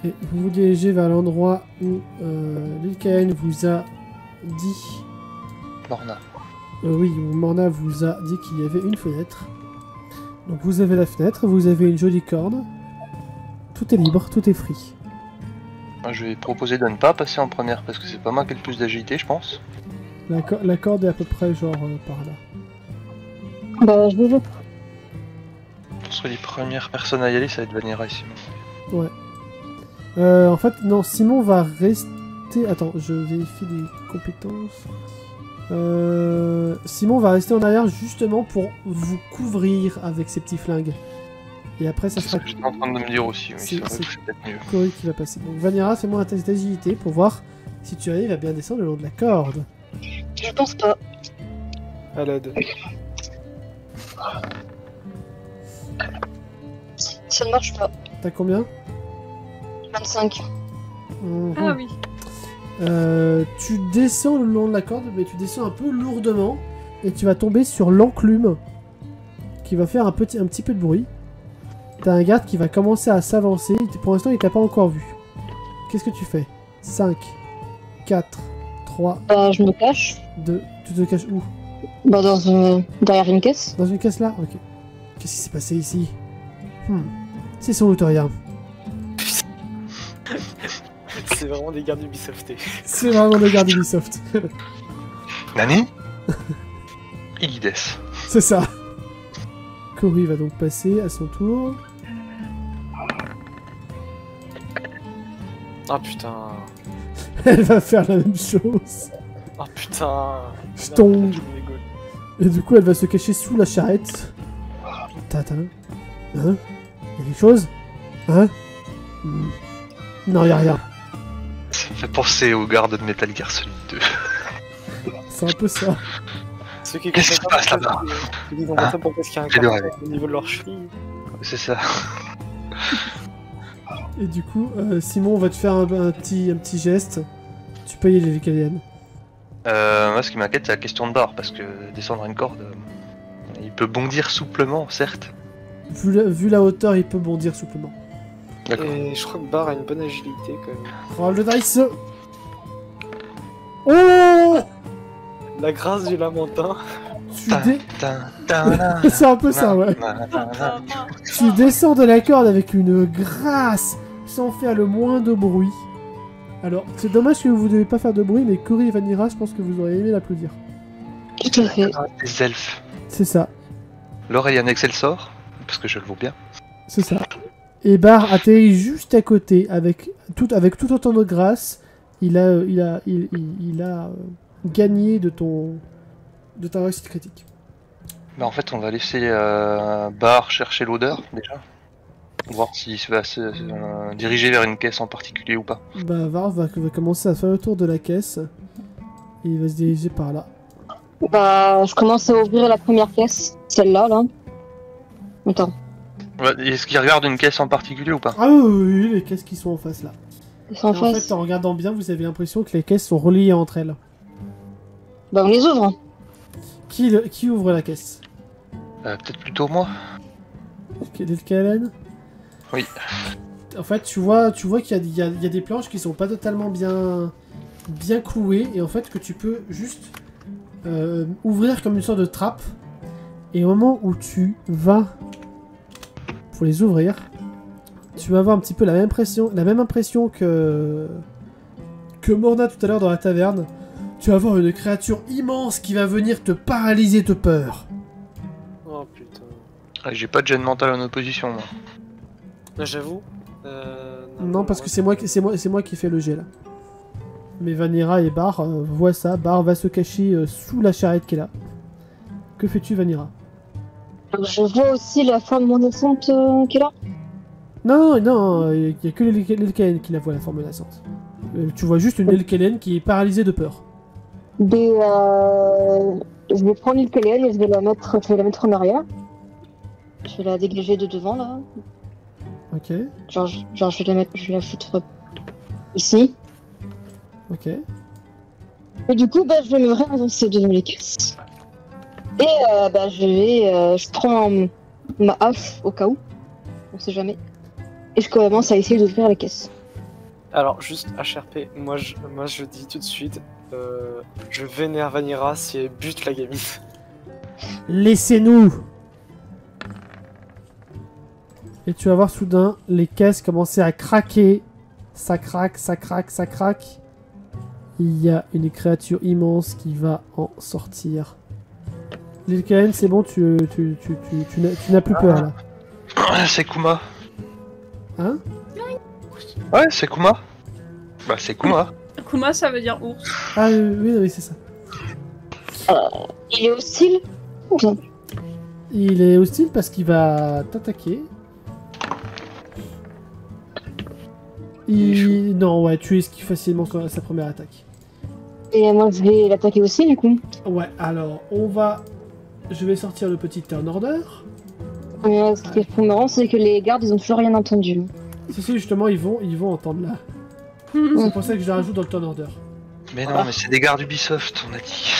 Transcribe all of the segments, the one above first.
Et vous vous dirigez vers l'endroit où Lilkaen vous a dit... Morna. Oui, où Morna vous a dit qu'il y avait une fenêtre. Donc vous avez la fenêtre, vous avez une jolie corde. Tout est libre, tout est free. Moi, je vais proposer de ne pas passer en première parce que c'est pas moi qui ai le plus d'agilité, je pense. La corde est à peu près genre par là. Bah, je vais. Pour ce les premières personnes à y aller, ça va être Vanilla ici. Ouais. En fait, non, Simon va rester... Attends, je vérifie les compétences. Simon va rester en arrière justement pour vous couvrir avec ses petits flingues. Et après, ça C'est sera ce que j'étais en train de me dire aussi, oui, c'est vrai que c'est peut-être mieux. Cory qui va passer. Donc Vanira, fais-moi un test d'agilité pour voir si tu arrives à bien descendre le long de la corde. Je pense pas. À l'aide. Ça ne marche pas. T'as combien? 25. Mhm. Ah oui. Tu descends le long de la corde, mais tu descends un peu lourdement et tu vas tomber sur l'enclume qui va faire un petit peu de bruit. T'as un garde qui va commencer à s'avancer. Pour l'instant, il t'a pas encore vu. Qu'est-ce que tu fais? 5, 4, 3, Bah, je me cache. 2. Tu te caches où? Bah, derrière une caisse. Dans une caisse là? Ok. Qu'est-ce qui s'est passé ici? C'est son Luthorien. C'est vraiment des gardes Ubisoftés. C'est vraiment le garde Ubisoft. Nani Ilides. C'est ça. Cory va donc passer à son tour. Ah putain. Elle va faire la même chose. Ah putain. Je tombe. Je me rigole. Et du coup, elle va se cacher sous la charrette. Tata. Hein? Y'a quelque chose? Hein? Non, y'a rien. Ça me fait penser aux gardes de Metal Gear Solid 2. C'est un peu ça. Ceux qui Qu'est-ce qui se passe là-bas? Ils disent ça pour parce qu'il y a un J'ai deux caractère au niveau de leur cheville. C'est ça. Et du coup, Simon va te faire un petit geste. Tu peux y aller, les Caliennes. Moi, ce qui m'inquiète, c'est la question de barre, parce que descendre une corde, il peut bondir souplement, certes. Vu la hauteur, il peut bondir souplement. D'accord. Et je crois que Bar a une bonne agilité quand même. Roll le dice. Oh! La grâce du lamentin. C'est un peu ça, ouais. Tu descends de la corde avec une grâce, sans faire le moins de bruit. Alors, c'est dommage que vous ne devez pas faire de bruit, mais Cory et Vanira, je pense que vous auriez aimé l'applaudir. Tout à fait. Les elfes. C'est ça, L'Aurélien Excelsior, parce que je le vaux bien. c'est ça. Et Bar atterrit juste à côté, avec tout autant de grâce. Il a gagné de ta réussite critique. Bah, en fait, on va laisser Bar chercher l'odeur, déjà. Voir s'il va se diriger vers une caisse en particulier ou pas. Bah, Var va commencer à faire le tour de la caisse. Et il va se diriger par là. Bah, je commence à ouvrir la première caisse. Celle-là, là. Attends. Ouais, est-ce qu'il regarde une caisse en particulier ou pas? Ah oui, les caisses qui sont en face là. C'est en Et en face. fait, en regardant bien, vous avez l'impression que les caisses sont reliées entre elles. Bah, on les ouvre. Qui ouvre la caisse? Peut-être plutôt moi. Delkalen? Oui. En fait, tu vois qu'il y a des planches qui sont pas totalement bien clouées, et en fait que tu peux juste ouvrir comme une sorte de trappe. Et au moment où tu vas pour les ouvrir, tu vas avoir un petit peu la même impression que Morna tout à l'heure dans la taverne. Tu vas avoir une créature immense qui va venir te paralyser de peur. Oh putain. Ah, j'ai pas de gêne mental en opposition, moi. Là, j'avoue. Non, parce que c'est moi qui fais le jet là. Mais Vanira et Bar voient ça. Bar va se cacher sous la charrette qui est là. Que fais-tu, Vanira? Je vois aussi la forme menaçante qui est là. Non, il n'y a que l'Elkelen qui la voit, la forme menaçante. Tu vois juste une Elkelen qui est paralysée de peur. Je vais prendre une Kélienne et je vais la mettre en arrière. Je vais la dégager de devant, là. Ok, Genre, je vais la foutre ici. ok. Et du coup, bah, je vais me réavancer devant les caisses. Et bah, je prends ma hache au cas où. On sait jamais. Et je commence à essayer d'ouvrir la caisse. Alors, juste HRP, moi je dis tout de suite, je vénère Vanira si elle bute la gamine. Laissez-nous. Et tu vas voir soudain les caisses commencer à craquer. Ça craque, ça craque, ça craque. Il y a une créature immense qui va en sortir. Lilkaen, c'est bon, tu n'as plus peur là. C'est Kuma. Hein? Ouais, c'est Kuma. Bah, c'est Kuma. Kuma, ça veut dire ours. Ah oui, oui, c'est ça. Il est hostile? Bien. Il est hostile parce qu'il va t'attaquer. Non, ouais, tu esquives facilement sa première attaque. Et moi je vais l'attaquer aussi du coup. Ouais, alors, je vais sortir le petit turn order. Ce qui est marrant, c'est que les gardes ils ont toujours rien entendu. Si, justement, ils vont entendre là. C'est pour ça que je le rajoute dans le turn order. Mais non, mais c'est des gardes Ubisoft, on a dit.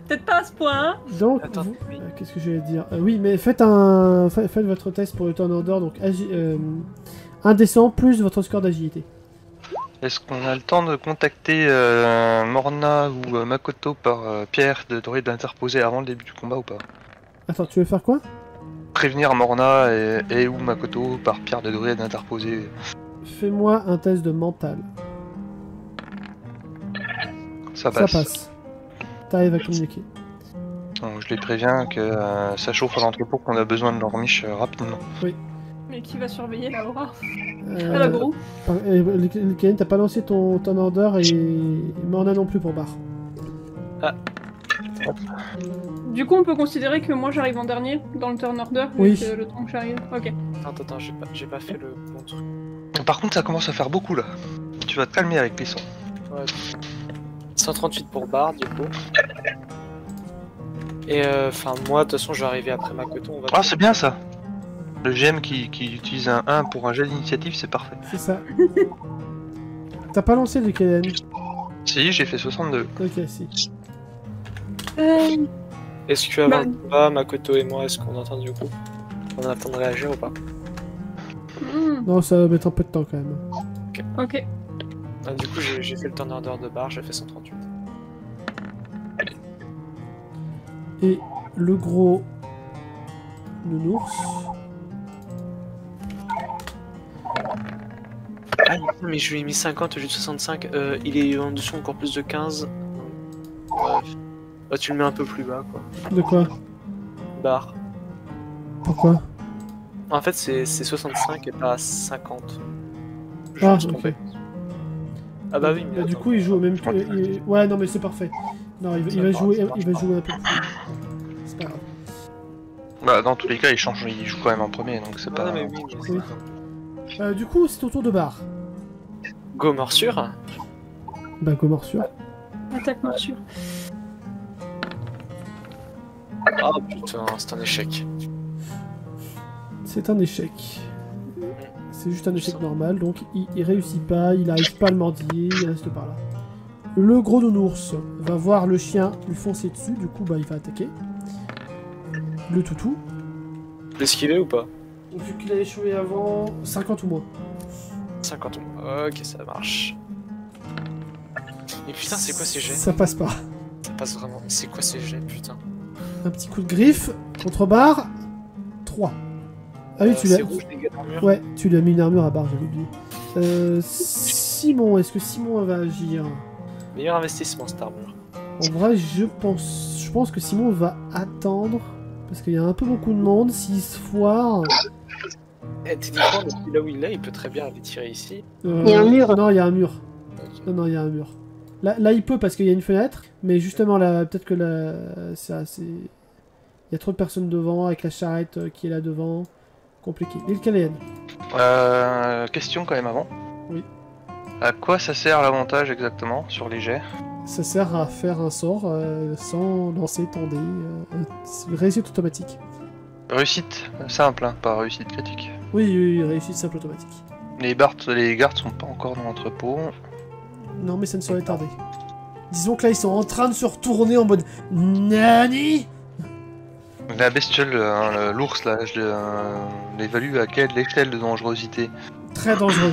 Peut-être pas à ce point, hein. Donc, Attends, vous... oui. qu'est-ce que je vais dire? Oui, mais faites votre test pour le turn order, donc un descend plus votre score d'agilité. Est-ce qu'on a le temps de contacter Morna ou Makoto par pierre de druide interposée avant le début du combat ou pas? Attends, tu veux faire quoi? Prévenir Morna et ou Makoto par pierre de druide interposée. Fais-moi un test de mental. Ça Ça passe. passe. T'arrives à communiquer. Donc, je les préviens que ça chauffe à l'entrepôt, qu'on a besoin de leur miche rapidement. Mais qui va surveiller la aura? Euh, La gros. Lilkaen, t'as pas lancé ton turn order et Morna non plus pour Bar. Du coup, on peut considérer que moi j'arrive en dernier dans le turn order, Oui. vu que le temps que j'arrive. Ok. Attends, j'ai pas fait le bon truc. Par contre, ça commence à faire beaucoup là. Tu vas te calmer avec les sons. Ouais. 138 pour Bard, du coup. Et enfin, moi, de toute façon, je vais arriver après Makoto. On va Ah, c'est bien ça. Le GM qui utilise un 1 pour un jet d'initiative, c'est parfait. C'est ça. T'as pas lancé Lilkaen? Si, j'ai fait 62. Ok, si. Est-ce que avant le combat, Makoto et moi, est-ce qu'on entend du coup? On a le temps de réagir ou pas? Non, ça va mettre un peu de temps quand même. Ok. Ah, du coup, j'ai fait le turn order de Bar, j'ai fait 138. Et le gros nounours. Ah, mais je lui ai mis 50 au lieu de 65. Il est en dessous encore plus de 15. Bref. Bah, tu le mets un peu plus bas, quoi. De quoi? Bar. Pourquoi? En fait, c'est 65 et pas 50. Je Ah, me suis ok. trompé. Ah bah oui, mais Bah, du attends. coup, il joue au même temps. Ouais, non, mais c'est parfait. Non, il va jouer un peu plus. C'est pas grave. Bah, dans tous les cas, il joue quand même en premier, donc c'est pas. Ah, mais oui, Oui. Du coup, c'est au tour de Bar. Go morsure. Bah, go morsure. Attaque morsure. Ah putain, c'est un échec. C'est un échec. C'est juste un échec normal, donc il réussit pas, il arrive pas à le mordiller, il reste par là. Le gros nounours va voir le chien lui foncer dessus, du coup bah il va attaquer. Le toutou. Est-ce qu'il est ou pas? Vu qu'il a échoué avant, 50 ou moins. 50. Ok, ça marche. Mais putain, c'est quoi ces jets? Ça passe pas. Ça passe vraiment. Mais c'est quoi ces jets, putain? Un petit coup de griffe, contre barre, 3. Ah oui, tu l'as. C'est rouge, les gars, d'armure. Ouais, tu lui as mis une armure à barre, j'avais oublié. Simon, est-ce que Simon va agir? Meilleur investissement, cette armure. En vrai, je pense que Simon va attendre, parce qu'il y a un peu beaucoup de monde, s'il se foire... Eh, techniquement, depuis là où il est, il peut très bien aller tirer ici. Il y a un mur. Non, il y a un mur. Ok. Non, il y a un mur. Là, il peut parce qu'il y a une fenêtre, mais justement, là, peut-être que là, c'est... Il y a trop de personnes devant, avec la charrette qui est là devant. Compliqué. L'île Caléenne. Question quand même avant. Oui. À quoi ça sert l'avantage exactement sur les jets? Ça sert à faire un sort sans lancer ton dé. C'est réussite automatique. Réussite simple, hein, pas réussite critique. Oui, réussite simple automatique. Les gardes sont pas encore dans l'entrepôt. Non, mais ça ne saurait tarder. Disons que là, ils sont en train de se retourner en mode Nani. La bestiole, l'ours là, je l'évalue à quelle échelle de dangerosité? Très dangereux.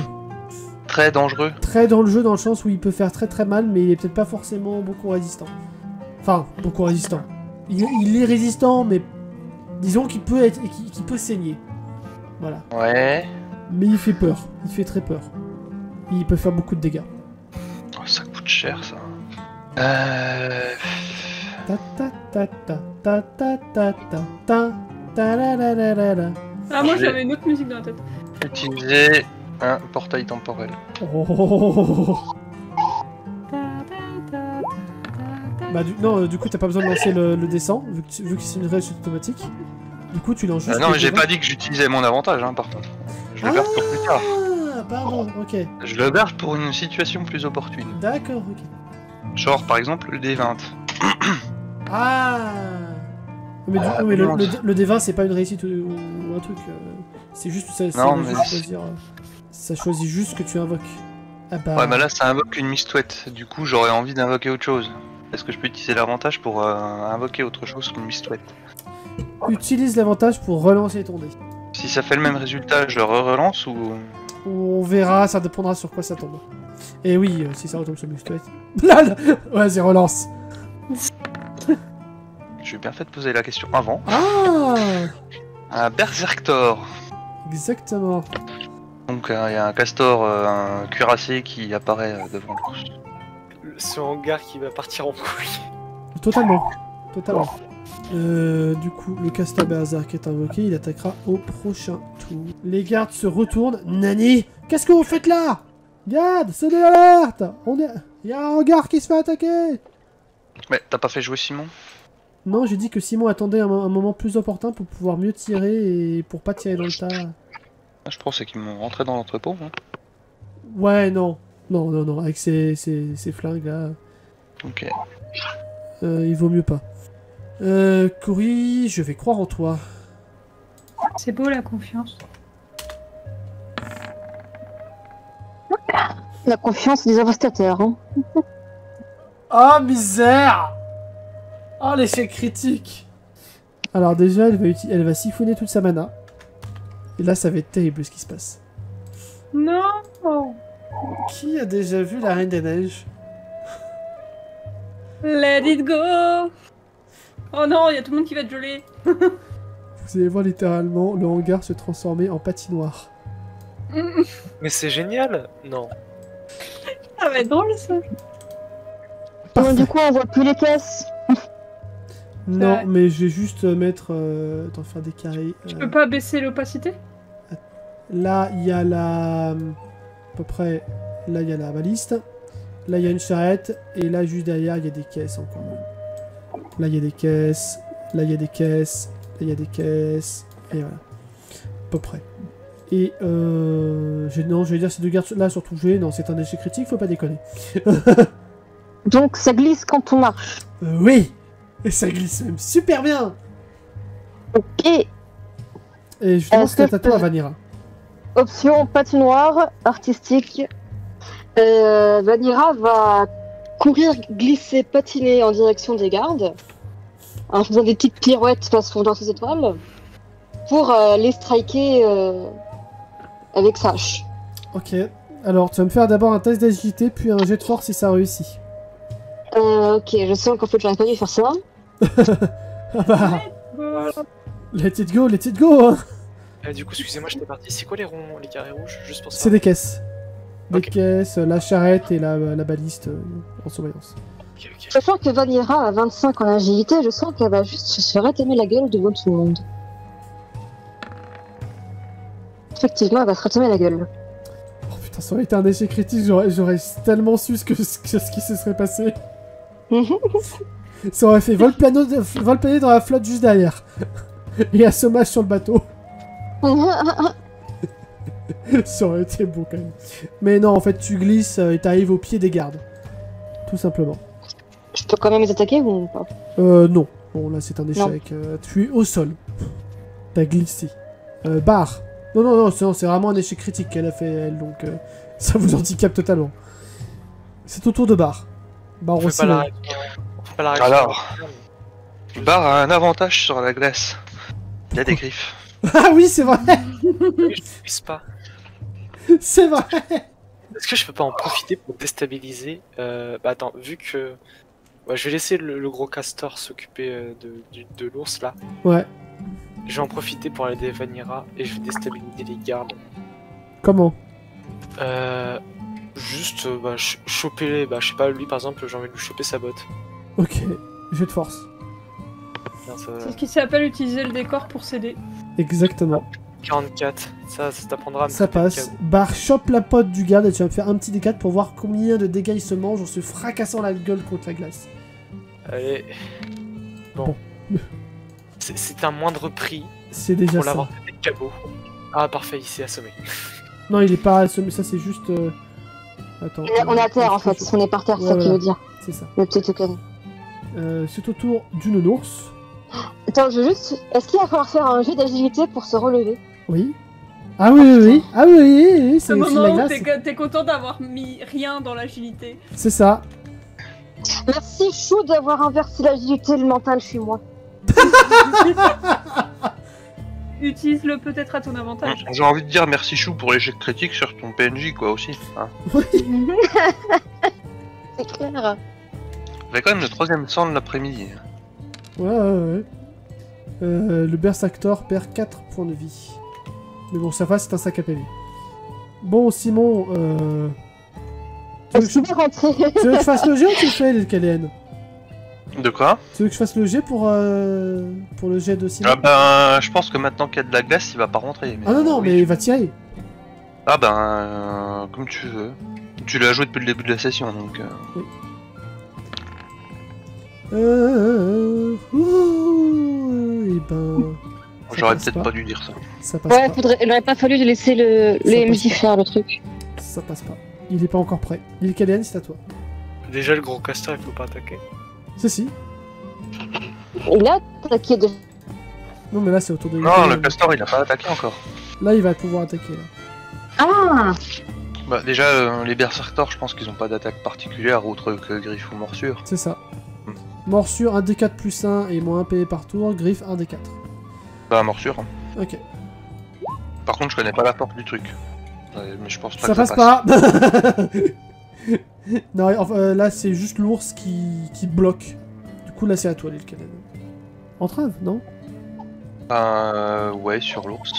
très dangereux. Très dans le jeu, dans le sens où il peut faire très très mal, mais il est peut-être pas forcément beaucoup résistant. Enfin, beaucoup résistant. Il est résistant, mais disons qu'il peut être, qu'il peut saigner. Voilà. Ouais. Mais il fait peur. Il fait très peur. Il peut faire beaucoup de dégâts. Oh, ça coûte cher, ça. Ta ta ta ta ta ta ta ta ta ta la la la la la. Ah, moi J'ai- j'avais une autre musique dans la tête. Utiliser un portail temporel. Oh. Bah non, du coup t'as pas besoin de lancer le descend, vu que c'est une réussite automatique. Du coup tu lances juste... non, les mais j'ai devants. pas dit que j'utilisais mon avantage, hein, par contre. Je le garde pour plus tard. Ah, pardon, ok. Je le garde pour une situation plus opportune. D'accord, ok. Genre, par exemple, le D20. Ah. Mais, mais le D20 c'est pas une réussite ou un truc. C'est juste ça, Non, juste mais- choisir. Ça choisit juste ce que tu invoques. Ah bah... Ouais, bah là, ça invoque une mistouette. Du coup, j'aurais envie d'invoquer autre chose. Est-ce que je peux utiliser l'avantage pour invoquer autre chose qu'une mistouette? Utilise l'avantage pour relancer ton dé. Si ça fait le même résultat, je relance ou... On verra, ça dépendra sur quoi ça tombe. Et oui, si ça retombe sur Mustouette. Là, vas-y, relance. J'ai bien fait de poser la question avant. Ah, Un Berserktor. exactement. Donc, il y a un castor, un cuirassé qui apparaît devant l'ours. Ce hangar qui va partir en couille. Totalement. Totalement. Du coup, le castor Berserk est invoqué, il attaquera au prochain tour. Les gardes se retournent. Nani, qu'est-ce que vous faites là? Garde, sonnez l'alerte. Il y a un hangar qui se fait attaquer. Mais t'as pas fait jouer Simon? Non, j'ai dit que Simon attendait un moment plus opportun pour pouvoir mieux tirer et pour pas tirer dans le tas. Je pensais qu'ils m'ont rentré dans l'entrepôt. Hein. Ouais, non. Non, avec ces flingues là, Ok. il vaut mieux pas. Cory, je vais croire en toi. C'est beau la confiance. La confiance des investigateurs. Hein. Oh, misère! Oh, l'échec critique! Alors déjà, elle va siphonner toute sa mana. Et là, ça va être terrible ce qui se passe. Non. Qui a déjà vu la Reine des Neiges? Let it go. Oh non, il y a tout le monde qui va être gelé. Vous allez voir littéralement le hangar se transformer en patinoire. Mais c'est génial. Non. Ça va être drôle ça. Parfait. Du coup, on voit plus les caisses. Non, Ouais. mais je vais juste mettre... Attends, faire des carrés. Je peux pas baisser l'opacité? Là, il y a la... À peu près... Là, il y a la baliste. Là, il y a une charrette. Et là, juste derrière, il y a des caisses encore. Là, il y a des caisses. Là, il y a des caisses. Là, il y a des caisses. Et voilà. À peu près. Et non, je vais dire ces deux gardes là surtout jouer. Non, c'est un échec critique, faut pas déconner. Donc ça glisse quand on marche. Oui. Et ça glisse même super bien. Ok. Et justement, Est-ce que c'est à toi, Vanira. Option patinoire artistique. Vanira va courir, glisser, patiner en direction des gardes. En faisant des petites pirouettes façon dans ses étoiles. Pour les striker avec sa hache. Ok. Alors, tu vas me faire d'abord un test d'agilité, puis un jet de force si ça réussit. Ok, je sens qu'en fait j'aurais pas dû faire ça. Ah bah, Voilà. let it go, let it go hein. Du coup, excusez-moi, j'étais parti. C'est quoi les ronds, les carrés rouges? Juste pour ça. C'est des caisses. Des Ok. caisses, la charrette et la baliste en surveillance. Ok, ok. Sachant que Vanira a 25 en agilité, je sens qu'elle va juste se ratamer la gueule devant tout le monde. Effectivement, elle va se ratamer la gueule. Oh putain, ça aurait été un échec critique, j'aurais tellement su ce qui se serait passé. Ça aurait fait vol plané dans la flotte juste derrière. Et assommage sur le bateau. Ça aurait été beau quand même. Mais non, en fait, tu glisses et t'arrives au pied des gardes. Tout simplement. Je peux quand même les attaquer ou pas? Non. Bon, là, c'est un Non. échec. Tu es au sol. T'as glissé. Barre. Non, c'est vraiment un échec critique qu'elle a fait, elle, donc ça vous handicape totalement. C'est au tour de Barre. Barre On fait aussi. pas la ouais. règle. On fait pas la règle. Alors. Barre a un avantage sur la glace. Il y a des griffes. Ah oui, c'est vrai. Je ne puisse pas. C'est vrai. Est-ce que je peux pas en profiter pour déstabiliser Bah attends, vu que... Ouais, je vais laisser le gros castor s'occuper de l'ours là. Ouais. Je vais en profiter pour aller aider Vanira et je vais déstabiliser les gardes. Comment? Juste choper, je sais pas, lui par exemple, j'ai envie de lui choper sa botte. Ok, jeu de force. Bien, ça... C'est ce qui s'appelle utiliser le décor pour s'aider. Exactement. 44, ça t'apprendra à me Ça traiter de passe. cabot. Bar, chope la pote du garde et tu vas me faire un petit D4 pour voir combien de dégâts il se mange en se fracassant la gueule contre la glace. Allez. Bon. C'est un moindre prix C'est déjà pour ça. l'avoir traité de cabot. Ah parfait, il s'est assommé. Non, il est pas assommé, ça c'est juste... Attends. On est à terre en fait, on est par terre, Ouais, c'est ça qui voilà. veut dire. C'est ça. Le petit token. C'est au tour du nounours. Attends, je veux juste. Est-ce qu'il va falloir faire un jeu d'agilité pour se relever? Oui. Ah oui, oui, oui. Ah oui, oui, oui, Ce c'est la moment où glace. t'es content d'avoir mis rien dans l'agilité. C'est ça. Merci Chou d'avoir inversé l'agilité et le mental chez moi. Utilise-le peut-être à ton avantage. J'ai envie de dire merci Chou pour l'échec critique sur ton PNJ quoi aussi. Hein. C'est clair. Fait quand même le 3ème sang de l'après-midi. Ouais. Le Berserktor perd 4 points de vie. Mais bon, ça va, c'est un sac à PV. Bon, Simon, tu veux Est-ce qu'il va rentrer? que je fasse le jet ou tu le fais, Kalen? De quoi? Tu veux que je fasse le jet pour le jet de Simon? Ah ben, je pense que maintenant qu'il y a de la glace, il va pas rentrer. Mais... Ah non, non, oui. mais il va tirer. Ah ben, comme tu veux. Tu l'as joué depuis le début de la session, donc... Et ben... J'aurais passe peut-être pas. pas dû dire ça. Ça passe Ouais, pas. il aurait pas fallu laisser le Ça MJ passe faire le truc. Ça passe pas. Il est pas encore prêt. Il est Kalen, c'est à toi. Déjà le gros castor, il faut pas attaquer. Si. Il a attaqué de. Non, mais là, c'est autour de Non, le castor il a pas attaqué encore. Là, il va pouvoir attaquer, là. Ah! Bah déjà, les Berserktors, je pense qu'ils ont pas d'attaque particulière autre que griffe ou morsure. C'est ça. Hmm. Morsure, 1d4 plus 1 et moins 1 PV par tour. Griffe, 1d4. Bah morsure. Ok. Par contre, je connais pas la porte du truc. Ouais, mais je pense pas Ça que passe ça pas. Non, enfin, là, c'est juste l'ours qui bloque. Du coup, là, c'est à toi, l'île Kalen. Entrave, non? Ouais, sur l'ours.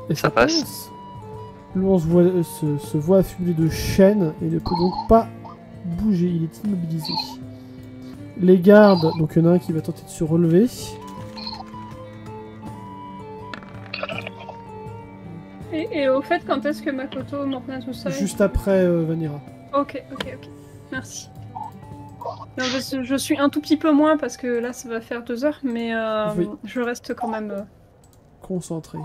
Et Ça passe. L'ours se voit affublé de chaînes et ne peut donc pas bouger. Il est immobilisé. Les gardes, donc il y en a un qui va tenter de se relever. Et au fait, quand est-ce que Makoto, Morna, tout ça Juste après Vanira. Ok. Merci. Non, je suis un tout petit peu moins parce que là, ça va faire 2 heures, mais Oui. je reste quand même Concentré.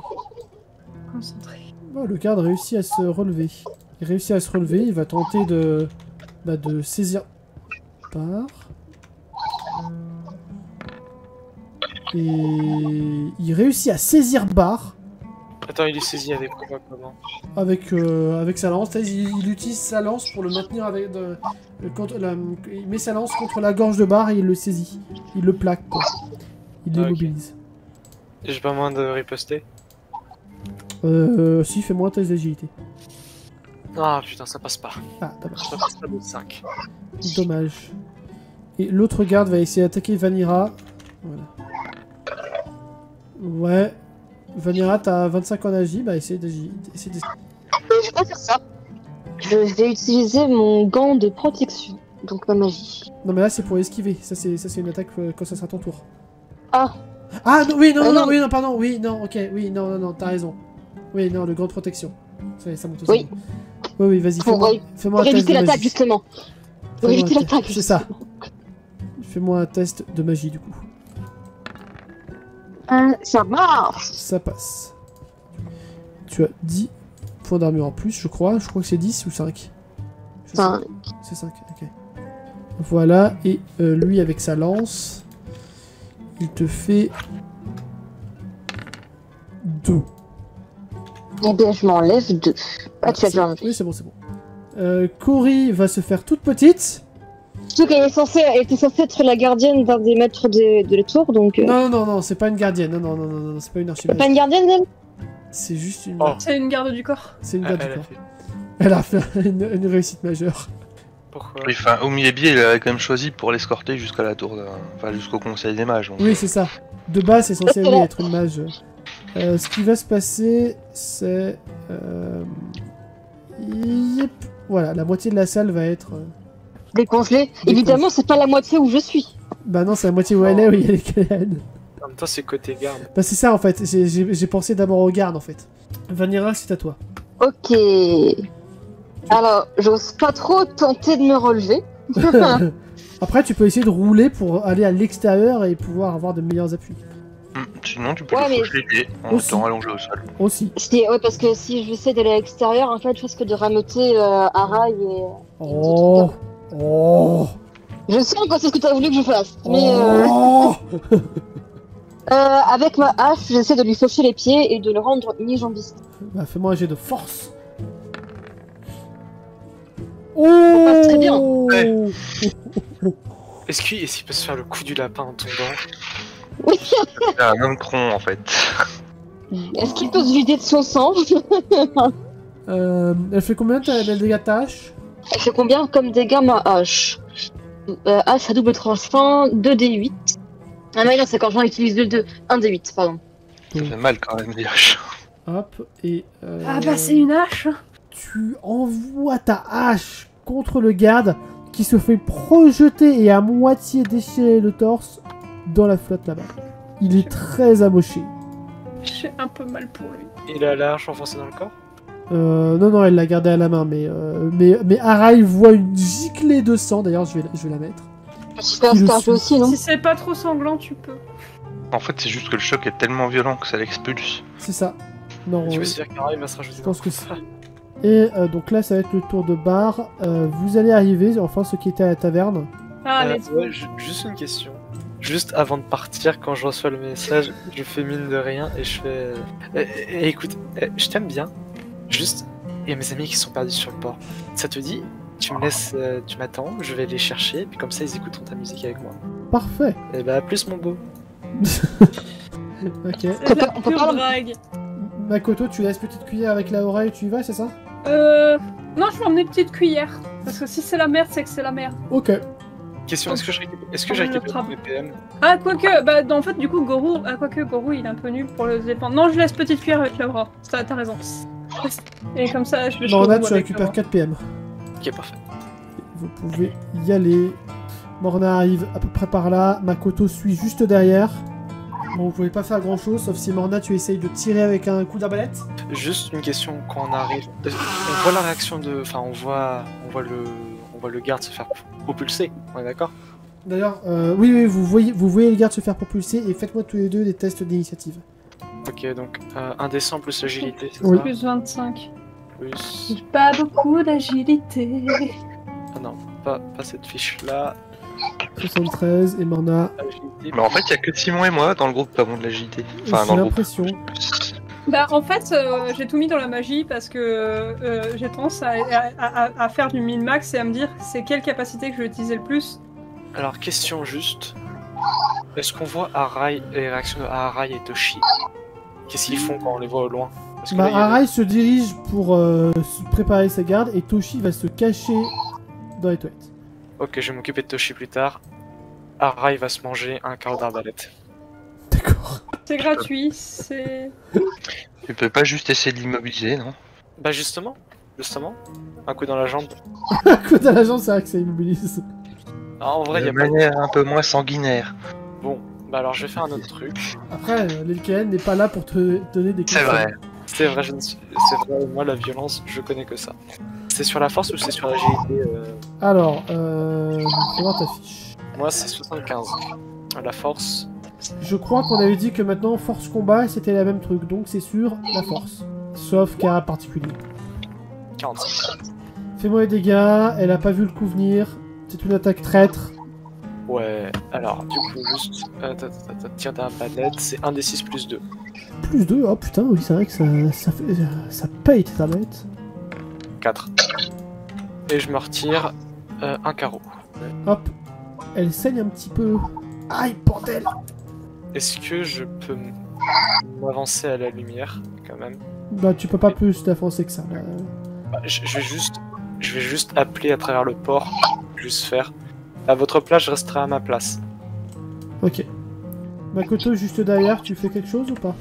concentrée. Oh, le garde réussit à se relever. Il réussit à se relever, il va tenter de saisir Bar. Et il réussit à saisir Bar Attends, il est saisi avec quoi, comment? avec sa lance. Il utilise sa lance pour le maintenir avec il met sa lance contre la gorge de Bar et il le saisit. Il le plaque, quoi. Il Ah, ok. l'immobilise. J'ai pas moyen de riposter. Si, fais-moi un test d'agilité. Ah putain, ça passe pas. Ah, dommage. Je passe pas de 5. Dommage. Et l'autre garde va essayer d'attaquer Vanira. Voilà. Ouais. Vanira, t'as 25 en agi, bah essaye d'agir. Je vais pas faire ça. Je vais utiliser mon gant de protection, donc ma magie. Non mais là c'est pour esquiver, ça c'est une attaque quand ça sera ton tour. Ah! Ah non, oui, non, non. oui, non, pardon, oui, non, ok, oui, non, t'as raison. Oui, non, le grand de protection. Ça monte aussi. Oui. Oui, vas-y, Pour fais-moi un Pour test éviter de l'attaque, magie. justement. Pour Fais-moi éviter un l'attaque, test. C'est ça. justement. Fais-moi un test de magie du coup. Ça marche! Ça passe. Tu as 10 points d'armure en plus, je crois. Je crois que c'est 10 ou 5. Je sais. 5. C'est 5, ok. Voilà, et lui avec sa lance, il te fait 2. Eh bien, je m'enlève 2. Ah, tu as déjà enlevé. Oui, c'est bon, c'est bon. Cory va se faire toute petite. Surtout qu'elle était censée être la gardienne d'un des maîtres de la tour, donc... Non, c'est pas une gardienne. Non, c'est pas une archimage. Pas une gardienne, elle? C'est juste une... Oh. C'est une garde du corps. C'est une garde du Elle a corps. fait- Elle a fait une réussite majeure. Pourquoi? Oui, enfin, Omiebi, il a quand même choisi pour l'escorter jusqu'à la tour, enfin jusqu'au conseil des mages. Donc, Oui, c'est ça. De base, c'est censé oui, être une mage. Ce qui va se passer, c'est... Yep. Voilà, la moitié de la salle va être... Décongelé. Évidemment, c'est pas la moitié où je suis. Bah non, c'est la moitié où elle est, où il y a les Kellen. En même temps, c'est côté garde. Bah c'est ça en fait, j'ai pensé d'abord aux gardes en fait. Vanira, c'est à toi. Ok. Alors, j'ose pas trop tenter de me relever. Après, tu peux essayer de rouler pour aller à l'extérieur et pouvoir avoir de meilleurs appuis. Sinon, tu peux Ouais, lui mais- faucher les pieds en Aussi. étant allongé au sol. Aussi. Ouais, parce que si j'essaie d'aller à l'extérieur, en fait, je risque de rameuter Arai et... Oh. Oh. Je sens que c'est ce que t'as voulu que je fasse. Mais Oh. avec ma hache, j'essaie de lui faucher les pieds et de le rendre mi-jambiste. Bah fais-moi un jet de force. Oh. passe très bien. Ouais. Est-ce qu'il peut se faire le coup du lapin en tombant? Oui. C'est un homme tronc en fait. Est-ce qu'il peut se vider de son sang? Elle fait combien de dégâts de ta hache? Elle fait combien comme dégâts ma hache? Hache à double tranchant, 2d8. Ah mais non, c'est quand j'en utilise 1d8, pardon. Ça fait mal quand même, les haches. Hop, et... Ah bah c'est une hache. Tu envoies ta hache contre le garde qui se fait projeter et à moitié déchirer le torse dans la flotte là-bas. Il est très amoché. J'ai un peu mal pour lui. Il a la hache enfoncée dans le corps? Non, elle l'a gardé à la main, mais Arai voit une giclée de sang, d'ailleurs je vais la mettre. Super Je star suis- aussi, non? Si c'est pas trop sanglant, tu peux. En fait, c'est juste que le choc est tellement violent que ça l'expulse. C'est ça. Non, Tu veux dire qu'Arai va se rajouter je pense dans que le c'est- corps? Et donc là, ça va être le tour de bar. Vous allez arriver, enfin ceux qui étaient à la taverne. Ah, let's go. Ouais, juste une question. Juste avant de partir, quand je reçois le message, je fais mine de rien et je fais... écoute, je t'aime bien. Juste, il y a mes amis qui sont perdus sur le port. Ça te dit? Tu me laisses, tu m'attends, je vais les chercher, puis comme ça ils écouteront ta musique avec moi. Parfait. Et bah, à plus mon beau. Ok. C'est de la on peut pure pas- drague. Makoto, tu laisses petite cuillère avec la oreille, tu y vas, c'est ça? Non, je vais emmener une petite cuillère. Parce que si c'est la merde, c'est que c'est la merde. Ok. Question, est-ce que Je j'ai le récupéré frappe. mon BPM? Ah, quoique, bah en fait, du coup, Gorou, Gorou, il est un peu nul pour le dépendre. Non, je laisse petite cuillère avec Laura. T'as raison. Et comme ça, je vais Morna, Gorou tu avec récupères Laura. 4 PM. Ok, parfait. Vous pouvez y aller. Morna arrive à peu près par là. Makoto suit juste derrière. Bon, vous pouvez pas faire grand chose, sauf si Morna, tu essayes de tirer avec un coup d'arbalète. Juste une question, quand on arrive, on voit la réaction de... Enfin, on voit le garde se faire propulser, on est d'accord? D'ailleurs, oui, vous voyez les gardes se faire propulser et faites-moi tous les deux des tests d'initiative. Ok, donc indécent plus agilité, c'est Oui. ça? Plus 25. Plus... J'ai pas beaucoup d'agilité. Ah non, pas cette fiche-là. 73 et Morna. Agilité. Mais en fait, il y a que Simon et moi dans le groupe qui avons de l'agilité. Enfin, J'ai dans le groupe. l'impression. Bah en fait, j'ai tout mis dans la magie parce que j'ai tendance à faire du min-max et à me dire c'est quelle capacité que je vais utiliser le plus. Alors, question juste. Est-ce qu'on voit Arai, les réactions de Arai et Toshi? Qu'est-ce qu'ils font quand on les voit au loin? Parce que Bah, là, il y a- Arai se dirige pour se préparer sa garde et Toshi va se cacher dans les toilettes. Ok, je vais m'occuper de Toshi plus tard. Arai va se manger un carreau d'arbalète. D'accord. C'est gratuit, c'est... Tu peux pas juste essayer de l'immobiliser, non? Bah justement, un coup dans la jambe. À côté de la jambe, c'est vrai que ça immobilise. Ah, en vrai, il y De a pas... manière un peu moins sanguinaire. Bon, bah alors je vais faire un autre truc. Après, l'Elkn n'est pas là pour te donner des C'est conseils. vrai. C'est vrai, c'est vrai, moi la violence, je connais que ça. C'est sur la force ou c'est sur l'agilité Alors, fais voir ta fiche. Moi c'est 75. La force, Je crois qu'on avait dit que maintenant, force combat, c'était la même truc, donc c'est sur la force. Sauf cas particulier. 45. Fais-moi les dégâts, elle a pas vu le coup venir. C'est une attaque traître. Ouais, alors du coup juste tir d'arbalète, c'est 1 des 6 plus 2. Plus 2, oh putain, oui, c'est vrai que ça paye tes tablettes. 4. Et je me retire un carreau. Hop, elle saigne un petit peu. Aïe, bordel! Est-ce que je peux m'avancer à la lumière? quand même. Bah, tu peux pas plus t'avancer que ça. Là. Bah, je vais juste appeler à travers le port. Juste faire. À votre place, je resterai à ma place. Ok. Makoto, juste derrière, tu fais quelque chose ou pas?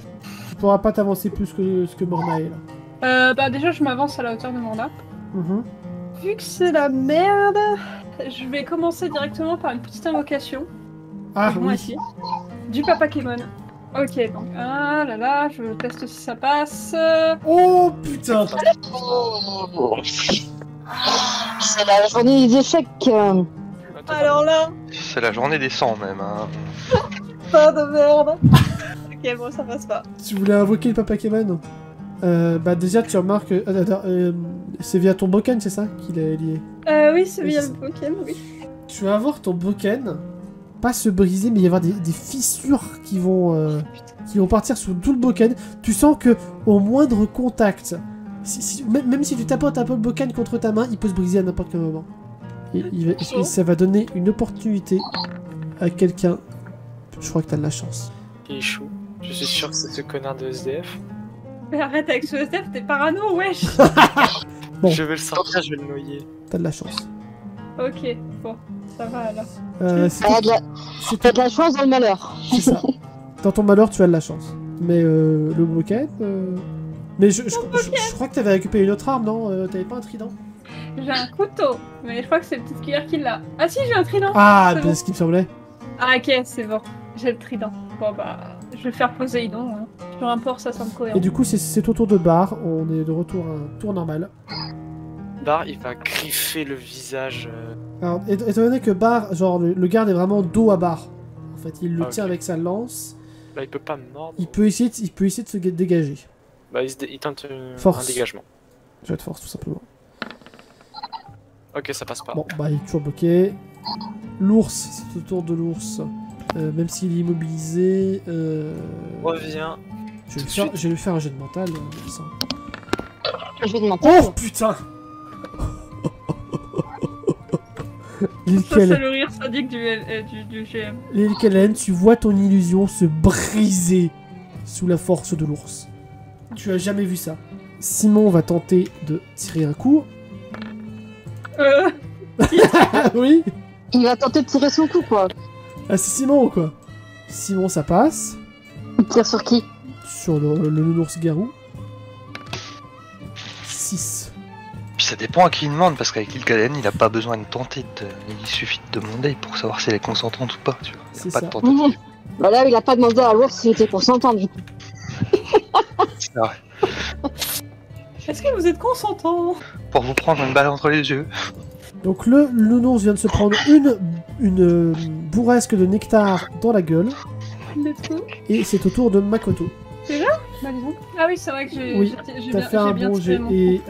Tu pourras pas t'avancer plus que ce que Morna est là. Bah déjà, je m'avance à la hauteur de Morna. Mhm. Vu que c'est la merde, je vais commencer directement par une petite invocation. Ah Moi oui. ici. Du Papa Kémon. Ok, donc ah là là, je teste si ça passe. Oh putain. C'est la journée des échecs. Alors là, C'est la journée des 100 même. Hein. pas de merde. Ok, bon, ça passe pas. Tu voulais invoquer le Papa Keman? Bah déjà tu remarques... c'est via ton boken, c'est ça qu'il est lié? Oui, c'est via le Pokémon, oui. Tu vas voir ton boken, pas se briser, mais il y avoir des fissures qui vont partir sur tout le boken. Tu sens que au moindre contact, même si tu tapotes un peu le boken contre ta main, il peut se briser à n'importe quel moment. Et ça va donner une opportunité à quelqu'un. Je crois que t'as de la chance. Il échoue. Je suis sûr que c'est ce connard de SDF. Mais arrête avec ce SDF, t'es parano, wesh. Bon. Je vais le sortir, je vais le noyer. T'as de la chance. Ok, bon, ça va alors. T'as de la chance dans le malheur. C'est ça. Dans ton malheur, tu as de la chance. Mais le boken... Mais je crois que t'avais récupéré une autre arme, non? T'avais pas un trident? J'ai un couteau, mais je crois que c'est le petit cuillère qui l'a. Ah si, j'ai un trident. Ah, C'est bien bon. ce qui me semblait. Ah ok, c'est bon. J'ai le trident. Bon bah, je vais faire Poséidon. Hein. Sur un port, ça semble cohérent. Et du coup, c'est au tour de Bar. On est de retour à un tour normal. Bar, il va griffer le visage. Alors, étant donné que Bar, genre, le garde est vraiment dos à Bar. En fait, il le Ah, ok. tient avec sa lance. Là, il peut pas me mordre. Il peut essayer de se dégager. Bah, il tente Force. un dégagement. Jet de force, tout simplement. Ok, ça passe pas. Bon, bah, il est toujours bloqué. L'ours, c'est au tour de l'ours. Même s'il est immobilisé... Reviens. Je vais lui faire un jet de mental. Ça. Je vais demander. Oh putain. Ça, Lilkelen, c'est le rire sadique du GM. Lilkelen, tu vois ton illusion se briser sous la force de l'ours. Tu as jamais vu ça. Simon va tenter de tirer un coup. Ah oui. Il va tenter de tirer son coup, quoi. Ah, c'est Simon, quoi. Simon, ça passe. Il tire sur qui? Sur le nounours garou. 6. Puis ça dépend à qui il demande, parce qu'avec Ilkalen, il a pas besoin de tenter. Il suffit de demander pour savoir si elle est consentante ou pas. Tu vois. Il y a C'est pas ça. de tentative. Bah là, il a pas demandé à l'ours s'il était consentant, du coup. C'est vrai. Est-ce que vous êtes consentant? Pour vous prendre une balle entre les yeux. Donc le nounours vient de se prendre une bourrasque de nectar dans la gueule. Let's go. Et c'est au tour de Makoto. Bah, dis donc. Ah oui, c'est vrai que Oui, j'ai t'as bien, fait un j'ai bien bon tiré jet. mon coup. Et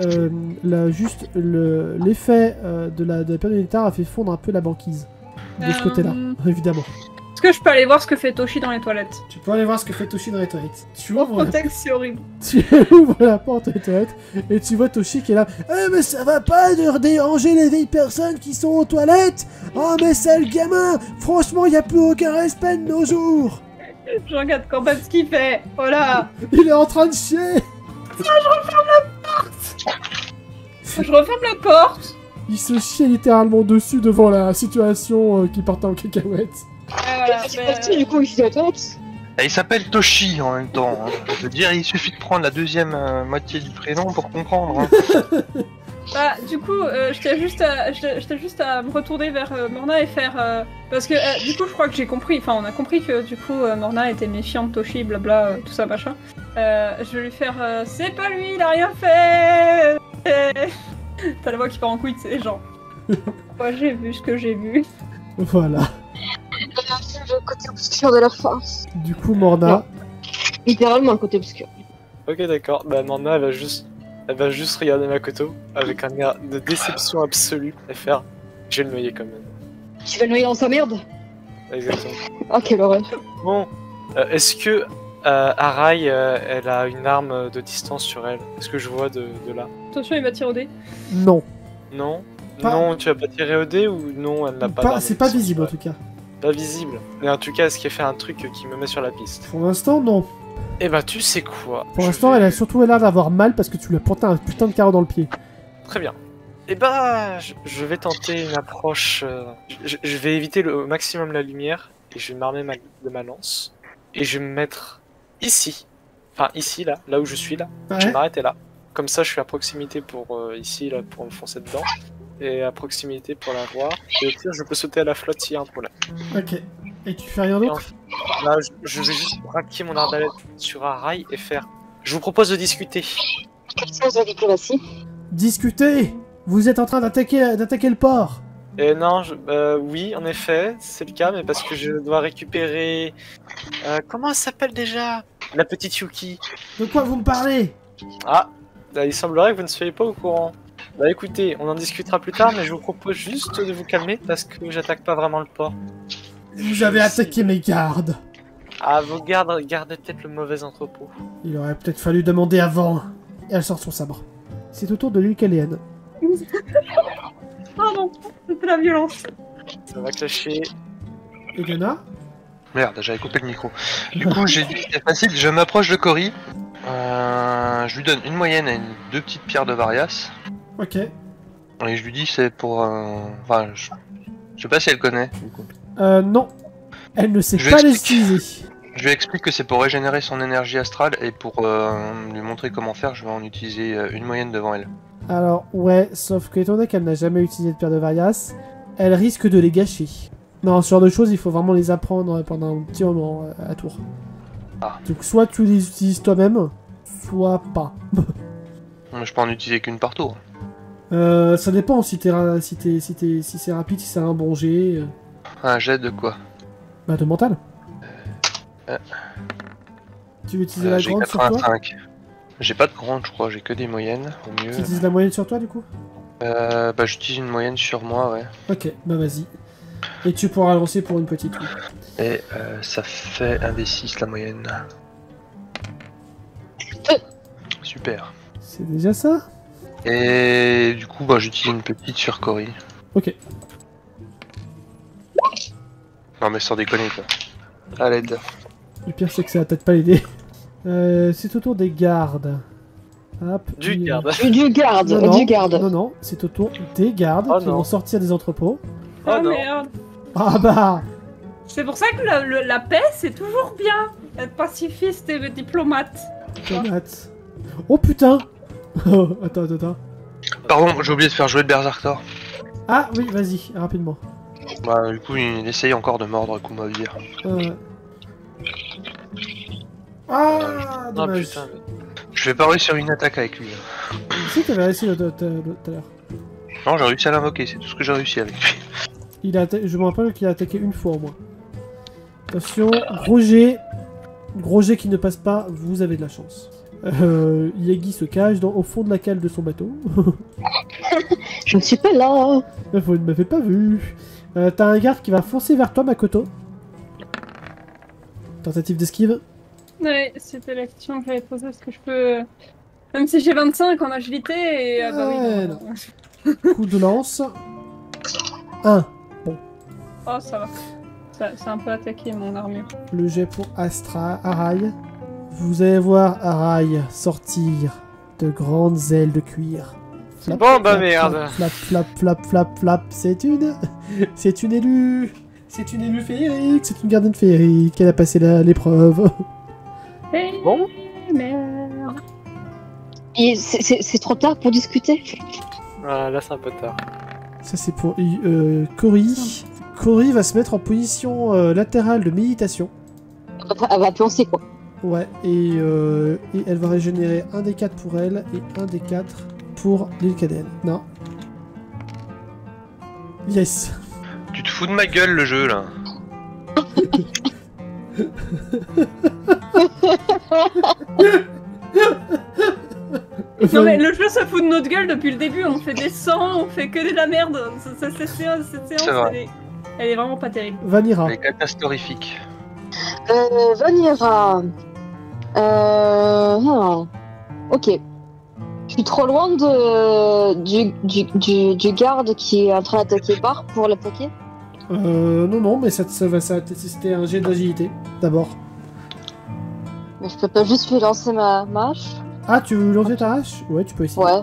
l'effet de la période de nectar a fait fondre un peu la banquise. De ce côté-là, évidemment. Est-ce que je peux aller voir ce que fait Toshi dans les toilettes? Tu peux aller voir ce que fait Toshi dans les toilettes. Tu Oh, ouvres, la... Protex, c'est horrible. tu ouvres la porte des toilettes et tu vois Toshi qui est là. Eh mais ça va pas de déranger les vieilles personnes qui sont aux toilettes. Oh mais sale gamin. Franchement, y a plus aucun respect de nos jours. Je regarde quand même ce qu'il fait. Voilà. Il est en train de chier. Je referme la porte. Il se chie littéralement dessus devant la situation qui partait en cacahuète. Voilà, C'est parti, du coup, il fait la toilette. Et il s'appelle Toshi en même temps. Hein. Je veux dire, il suffit de prendre la deuxième moitié du prénom pour comprendre. Hein. Bah, du coup, j'étais juste à me retourner vers Morna et faire... parce que, du coup, je crois que j'ai compris, enfin, on a compris que, du coup, Morna était méfiante, Toshi, blabla, tout ça, machin. Je vais lui faire... c'est pas lui, il a rien fait. T'as la voix qui part en couille, tu sais, genre... Moi, j'ai vu ce que j'ai vu. Voilà. Le côté obscur de la force. Du coup, Morna. Littéralement, le côté obscur. Ok, d'accord. Bah, Morna, elle va juste regarder Makoto avec un air de déception absolue et faire je vais le noyer quand même. Tu vas le noyer dans sa merde? Exactement. Oh, quelle horreur. Bon, est-ce que Arai, elle a une arme de distance sur elle? Est-ce que je vois de là? Attention, il va tirer au dé. Non. Non? Pas- Non, tu as pas tiré au dé ou non, elle n'a pas d'arme C'est de pas distance visible en sur tout cas. elle. Pas visible. Mais en tout cas, est-ce qu'elle fait un truc qui me met sur la piste? Pour l'instant, non. Eh bah, tu sais quoi? Pour l'instant, elle a surtout l'air d'avoir mal parce que tu lui as planté un putain de carreau dans le pied. Très bien. Eh bah, je vais tenter une approche. Je vais éviter au maximum la lumière et je vais m'armer de ma lance. Et je vais me mettre ici. Enfin, ici, là où je suis, là. Je vais Ouais. m'arrêter là. Comme ça, je suis à proximité pour ici, là, pour me foncer dedans. Et à proximité pour la voir. Et au pire, je peux sauter à la flotte s'il y a un problème. Ok. Et tu fais rien Et d'autre? là, je vais juste braquer mon arbalète sur un rail et faire. Je vous propose de discuter. Question de diplomatie. Discutez! Vous êtes en train d'attaquer le port! Et non, oui, en effet, c'est le cas, mais parce que je dois récupérer. Comment elle s'appelle déjà? La petite Yuki. De quoi vous me parlez? Ah, il semblerait que vous ne soyez pas au courant. Bah écoutez, on en discutera plus tard, mais je vous propose juste de vous calmer parce que j'attaque pas vraiment le port. Vous avez attaqué mes gardes! Ah, vos gardes gardez peut-être le mauvais entrepôt. Il aurait peut-être fallu demander avant. Et elle sort son sabre. C'est au tour de l'île Caléenne. Oh non, c'était la violence. Ça va clasher. Elena? Merde, j'avais coupé le micro. Du coup, j'ai dit que c'était facile, je m'approche de Cory. Je lui donne une moyenne et deux petites pierres de Varias. Ok. Et je lui dis c'est pour... Enfin, je sais pas si elle connaît, du coup. Non. Elle ne sait Je pas les explique. utiliser. Je lui explique que c'est pour régénérer son énergie astrale et pour lui montrer comment faire, je vais en utiliser une moyenne devant elle. Alors, ouais, sauf que étant donné qu'elle n'a jamais utilisé de pierre de Varias, elle risque de les gâcher. Non, ce genre de choses, il faut vraiment les apprendre pendant un petit moment à tour. Ah. Donc, soit tu les utilises toi-même, soit pas. Je peux en utiliser qu'une par tour. Ça dépend si c'est rapide, si c'est un bon jet. Un jet de quoi? Bah, de mental. Tu veux utiliser la J'ai grande sur toi? 85. J'ai pas de grande, je crois, j'ai que des moyennes, au mieux. Tu utilises la moyenne sur toi, du coup? Bah, j'utilise une moyenne sur moi, ouais. Ok, bah vas-y. Et tu pourras lancer pour une petite, oui. Et ça fait un des 6 la moyenne. Super. C'est déjà ça? Et du coup, bah, j'utilise une petite sur Cory. Ok. Non mais sans déconner quoi. À l'aide. Le pire, c'est que ça va peut-être pas l'aider. C'est au tour des gardes. Hop. Du il- garde. Du garde, Non, non, du garde. non, non, c'est au tour des gardes Oh qui non. vont sortir des entrepôts. Oh Oh non. merde. Ah bah! C'est pour ça que la paix, c'est toujours bien. Être pacifiste et diplomate. Tomate. Oh putain! Oh, attends. Pardon, j'ai oublié de faire jouer le Berserker. Ah oui, vas-y, rapidement. Bah du coup il essaye encore de mordre Kumavir. Ah, Oh dommage. putain. Je vais pas réussir une attaque avec lui. Si, t'avais réussi tout à l'heure. Non, j'ai réussi à l'invoquer, c'est tout ce que j'ai réussi avec lui. Je me rappelle qu'il a attaqué une fois au moins. Attention, gros jet. Gros jet qui ne passe pas, vous avez de la chance. Yagi se cache au fond de la cale de son bateau. Je ne suis pas là. Vous ne m'avez pas vu. T'as un garde qui va foncer vers toi, Makoto. Tentative d'esquive. Ouais, c'était l'action que j'avais posée parce que je peux. Même si j'ai 25 en agilité et. Ah bah oui. Ouais, non. Coup de lance. 1. Oh, ça va. C'est un peu attaqué mon armure. Le jet pour Arai. Vous allez voir Arai sortir de grandes ailes de cuir. Flap, Bon, bah, flap, merde. Flap. C'est une élue. C'est une élue féerique. C'est une gardienne féerique. Elle a passé l'épreuve. Hey, Bon. merde. Et c'est trop tard pour discuter. Ah, là c'est un peu tard. Ça c'est pour Cory. Cory va se mettre en position latérale de méditation. Elle va penser quoi. Ouais, et elle va régénérer un des 4 pour elle et un des 4 pour l'île Cadelle. Non. Yes. Tu te fous de ma gueule le jeu là. Non mais le jeu se fout de notre gueule depuis le début, on fait des 100, on fait que de la merde. Cette séance, vrai. elle est vraiment pas terrible. Vanira. C'est catastrophique. Vanira. Ok. Je suis trop loin du garde qui est en train d'attaquer Bar pour l'attaquer. Non, mais c'était un jet d'agilité, d'abord. Mais je peux pas juste lui lancer ma hache? Ah, tu veux lancer ta hache? Ouais, tu peux essayer. Ouais.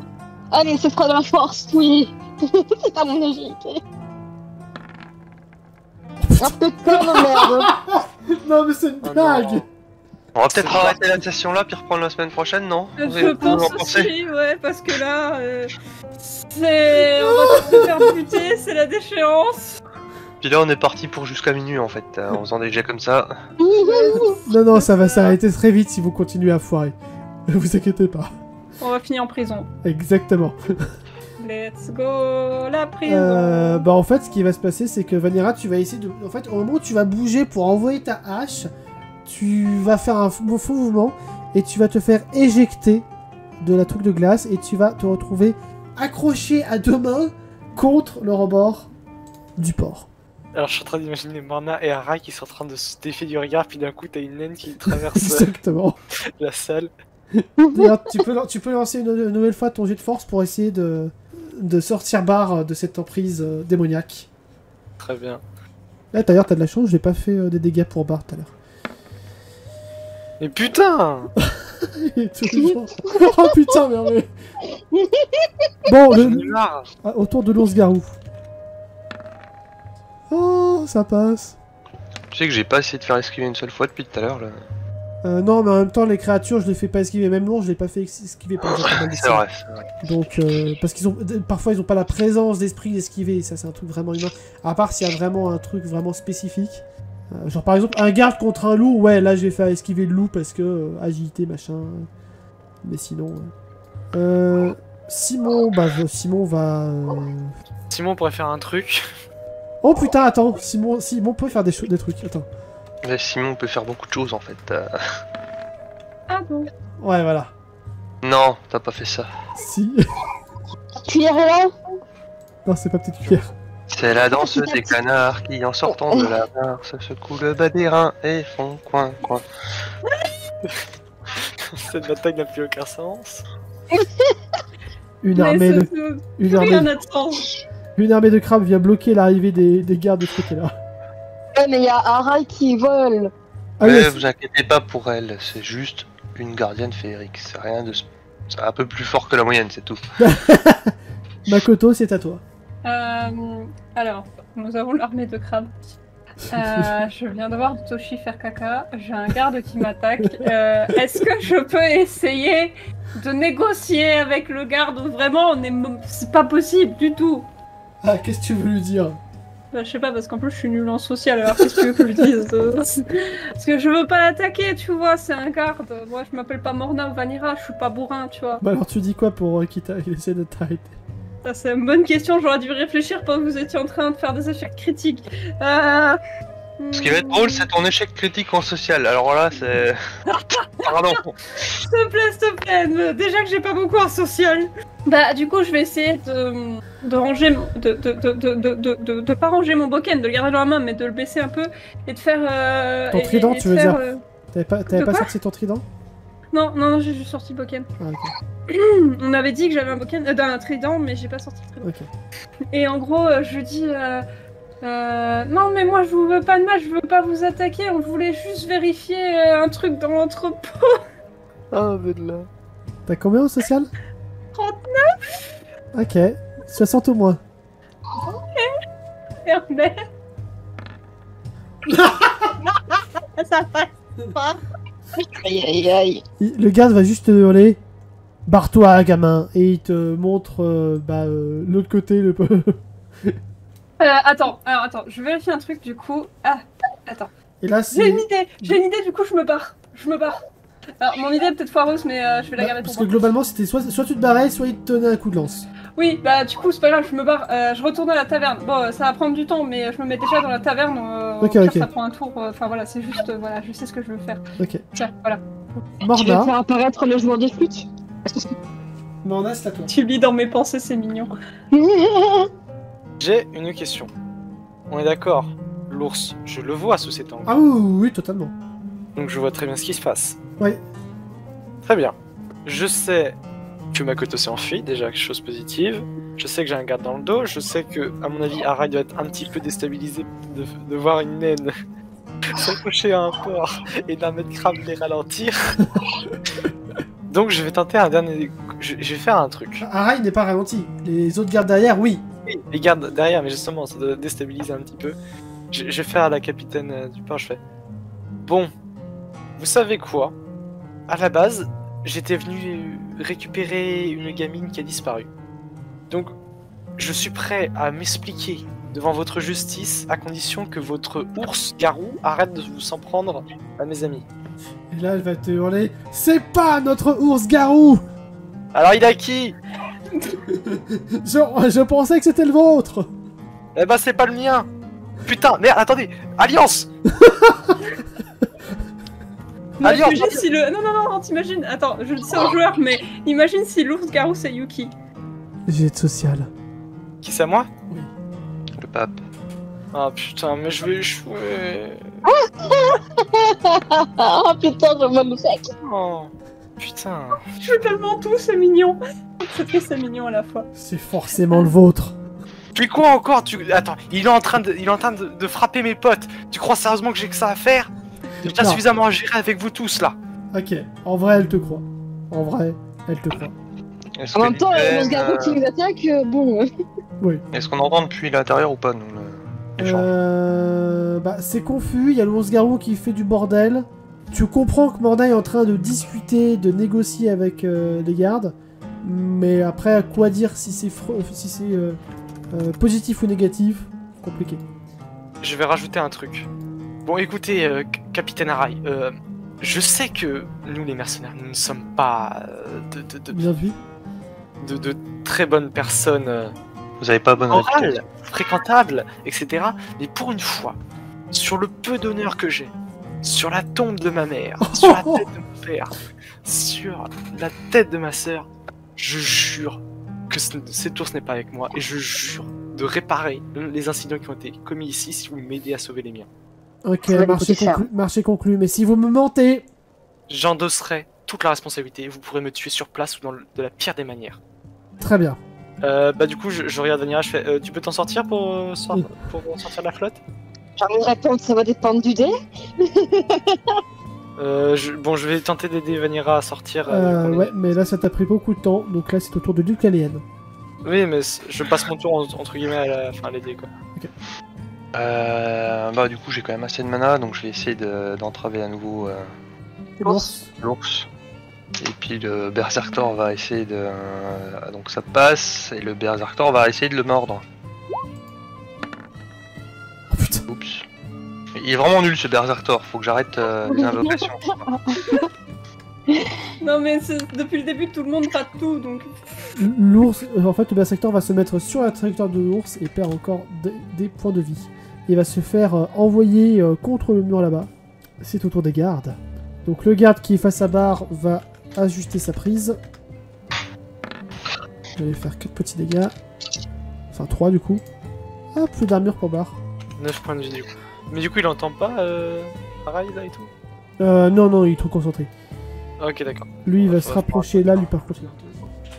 Allez, ce sera de la force, oui. C'est pas mon agilité. Un peu de con, merde. Non, mais c'est une Oh blague! non. On va peut-être arrêter la session là puis reprendre la semaine prochaine, non? Je Vous en pense pensez? aussi, ouais, parce que là, c'est... On va tous se faire buter, c'est la déchéance. Puis là on est parti pour jusqu'à minuit en fait, en faisant des jets comme ça. Non, non, ça va s'arrêter très vite si vous continuez à foirer. Ne vous inquiétez pas. On va finir en prison. Exactement. Let's go, la prison. Bah en fait, ce qui va se passer, c'est que Vanira, tu vas essayer de... En fait, au moment où tu vas bouger pour envoyer ta hache, tu vas faire un faux mouvement et tu vas te faire éjecter de la truc de glace et tu vas te retrouver accroché à deux mains contre le rebord du port. Alors je suis en train d'imaginer Morna et Arai qui sont en train de se défier du regard, puis d'un coup t'as une naine qui traverse Exactement. la salle. D'ailleurs, tu peux lancer une nouvelle fois ton jet de force pour essayer de sortir barre de cette emprise démoniaque. Très bien. Là, d'ailleurs, t'as de la chance, j'ai pas fait des dégâts pour barre tout à l'heure. Mais putain! Il est toujours- Oh putain, merde. Bon, J'en ai marre. autour de l'ours-garou. Oh, ça passe. Tu sais que j'ai pas essayé de faire esquiver une seule fois depuis tout à l'heure là. Non, mais en même temps, les créatures, je les fais pas esquiver. Même l'ours, je l'ai pas fait esquiver par exemple. C'est vrai, c'est vrai. Donc, parce qu'ils ont... Parfois, ils ont pas la présence d'esprit d'esquiver. Ça, c'est un truc vraiment humain. À part s'il y a vraiment un truc vraiment spécifique. Genre, par exemple, un garde contre un loup. Ouais, là, je vais faire esquiver le loup parce que... agilité, machin... Mais sinon... Simon, bah, Simon va... Simon pourrait faire un truc. Oh putain, attends. Simon peut faire des trucs. Attends. Mais Simon peut faire beaucoup de choses en fait. Ah bon. Ouais, voilà. Non, t'as pas fait ça. Si. Cuillère est là? Non, c'est pas petite cuillère. C'est la danse des canards qui, en sortant de la mare, se secouent le bas des reins et font coin coin. Cette bataille n'a plus aucun sens. Une armée de... Une Rien armée... n'a de sens. Une armée de crabes vient bloquer l'arrivée des gardes de ce côté-là. Ouais, mais il y a Arai qui vole. Ah Mais oui, vous inquiétez pas pour elle, c'est juste une gardienne féerique. C'est rien de. C'est un peu plus fort que la moyenne, c'est tout. Makoto, c'est à toi. Alors, nous avons l'armée de crabes. Je viens de voir Toshi faire caca. J'ai un garde qui m'attaque. Est-ce que je peux essayer de négocier avec le garde ou vraiment c'est pas possible du tout? Ah, qu'est-ce que tu veux lui dire? Bah, je sais pas, parce qu'en plus je suis nulle en social, alors qu'est-ce que tu veux que je lui dise? Parce que je veux pas l'attaquer, tu vois, c'est un garde. Moi je m'appelle pas Morna ou Vanira, je suis pas bourrin, tu vois. Bah alors tu dis quoi pour qu'il essaie de t'arrêter? Ça c'est une bonne question, j'aurais dû réfléchir pendant que vous étiez en train de faire des échecs critiques. Ce qui va être drôle, c'est ton échec critique en social. Alors là, c'est. Pardon. S'il te plaît, déjà que j'ai pas beaucoup en social. Bah du coup je vais essayer de ranger, de pas ranger mon boken, de le garder dans la main, mais de le baisser un peu et de faire... Ton trident, tu veux faire, dire? T'avais De pas quoi sorti ton trident? Non, j'ai juste sorti le boken. Ah, ok. On avait dit que j'avais un boken, un trident, mais j'ai pas sorti le trident. Ok. Et en gros, je dis... non mais moi je vous veux pas de mal, je veux pas vous attaquer, on voulait juste vérifier un truc dans l'entrepôt. Ah, Bella. T'as combien au social? 39. Ok. 60 au moins. Merde. Ça passe pas. Aïe aïe aïe. Le garde va juste te hurler. Barre-toi, gamin. Et il te montre l'autre côté. Attends, je vérifie un truc du coup. Ah, attends. Et là, J'ai c'est. une idée, du coup je me barre. Alors mon idée est peut-être foireuse, mais je vais la garder Parce pour que moi. globalement, c'était soit tu te barrais, soit il te donnait un coup de lance. Oui, bah du coup c'est pas grave, je me barre. Je retourne à la taverne. Bon, ça va prendre du temps, mais je me mets déjà dans la taverne. Ok, au pire, ok. Ça prend un tour. Enfin voilà, c'est juste, voilà, je sais ce que je veux faire. Ok. Tiens, voilà. Tu veux Morna. faire apparaître le joueur de flûte? Morna, c'est à toi. Tu lis dans mes pensées, c'est mignon. J'ai une question. On est d'accord, l'ours, je le vois sous cet angle. Ah oui, totalement. Donc je vois très bien ce qui se passe. Ouais. Très bien. Je sais que Makoto s'est enfui, déjà chose positive. Je sais que j'ai un garde dans le dos. Je sais que, à mon avis, Arai doit être un petit peu déstabilisé de voir une naine s'accrocher à un port et d'un mètre crabe les ralentir. Donc je vais tenter un dernier... Je vais faire un truc. Arai n'est pas ralenti. Les autres gardes derrière, oui. Oui, les gardes derrière, mais justement, ça doit déstabiliser un petit peu. Je vais faire à la capitaine du port, je fais... Bon, vous savez quoi? À la base, j'étais venu récupérer une gamine qui a disparu. Donc, je suis prêt à m'expliquer devant votre justice à condition que votre ours garou arrête de vous s'en prendre à mes amis. Et là, elle va te hurler, c'est pas notre ours garou. Alors il a qui? Je pensais que c'était le vôtre. Eh ben c'est pas le mien. Putain, merde, attendez, Alliance. Non, Alliance. t'imagines si le... Non, t'imagines... Attends, je le dis aux joueurs, mais imagine si l'ours garou c'est Yuki. Jet de social. Qui c'est à moi? Le pape. Ah putain, mais je vais échouer. Oh putain, je vois le sec. Oh, putain. Je veux tellement tout, c'est mignon. C'est triste, c'est mignon à la fois. C'est forcément le vôtre. Tu es quoi encore? Attends, il est en train de frapper mes potes. Tu crois sérieusement que j'ai que ça à faire? J'ai déjà Non. suffisamment à gérer avec vous tous là. Ok, en vrai, elle te croit. En vrai, elle te croit. Est-ce En que même temps, l'Ipen, le garou qui nous attaque, bon. Est-ce qu'on entend depuis l'intérieur ou pas, nous, les gens Bah, c'est confus, il y a l'ours garou qui fait du bordel. Tu comprends que Morna est en train de discuter, de négocier avec les gardes. Mais après, à quoi dire si c'est positif ou négatif? Compliqué. Je vais rajouter un truc. Bon, écoutez, Capitaine Arai, je sais que nous, les mercenaires, nous ne sommes pas Bien vu. de très bonnes personnes Vous avez pas bonne morales, réputation. fréquentables, etc. Mais pour une fois, sur le peu d'honneur que j'ai, sur la tombe de ma mère, sur la tête de mon père, sur la tête de ma sœur, je jure que cet ours n'est pas avec moi et je jure de réparer les incidents qui ont été commis ici si vous m'aidez à sauver les miens. Ok, Ça va lui coûter cher. marché conclu. Mais si vous me mentez... J'endosserai toute la responsabilité et vous pourrez me tuer sur place ou de la pire des manières. Très bien. Bah du coup je regarde Vanilla, je fais tu peux t'en sortir pour sortir de la flotte? J'ai envie de répondre, ça va dépendre du dé. Bon je vais tenter d'aider Vanilla à sortir. Ouais, mais là, ça t'a pris beaucoup de temps. Donc là, c'est au tour de Duke Alien. Oui mais je passe mon tour entre guillemets à l'aider quoi. Bah du coup j'ai quand même assez de mana, donc je vais essayer d'entraver à nouveau L'ours. l'ours. Et puis le Berserker va essayer de... donc ça passe, et le Berserker va essayer de le mordre. Oh putain. Oups. Il est vraiment nul ce Berserker, faut que j'arrête les invocations. Non mais depuis le début tout le monde rate tout donc... L'ours, en fait, le Berserker va se mettre sur la trajectoire de l'ours et perd encore des points de vie. Il va se faire envoyer contre le mur là-bas. C'est au tour des gardes. Donc le garde qui est face à Barre va ajuster sa prise. Je vais faire 4 petits dégâts. Enfin 3 du coup. Ah, plus d'armure pour Barre. 9 points de vie du coup. Mais du coup il entend pas pareil là et tout? Non, il est trop concentré. Ok d'accord. Lui, il va Ouais, se rapprocher là, lui par contre.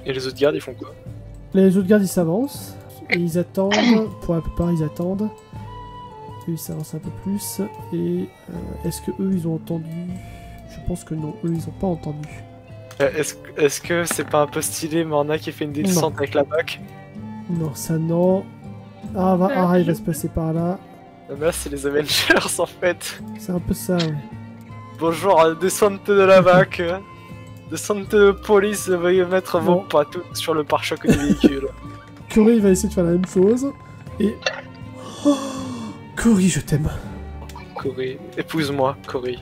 Et les autres gardes ils font quoi? Les autres gardes, ils s'avancent. Et ils attendent. Pour la plupart, ils attendent. Et ils s'avancent un peu plus. Et est-ce que eux, ils ont entendu? Je pense que non. Eux, ils ont pas entendu. Est-ce que c'est pas un peu stylé Morna qui fait une descente avec la bac? Non, ça non. Il va se passer par là. Là c'est les Avengers en fait. C'est un peu ça, ouais. Bonjour, descente de la bac. Descente de police, veuillez mettre vos Bon. pas tous sur le pare-choc du véhicule. Cory, il va essayer de faire la même chose. Et... Oh, Cory, je t'aime. Cory, épouse-moi, Cory.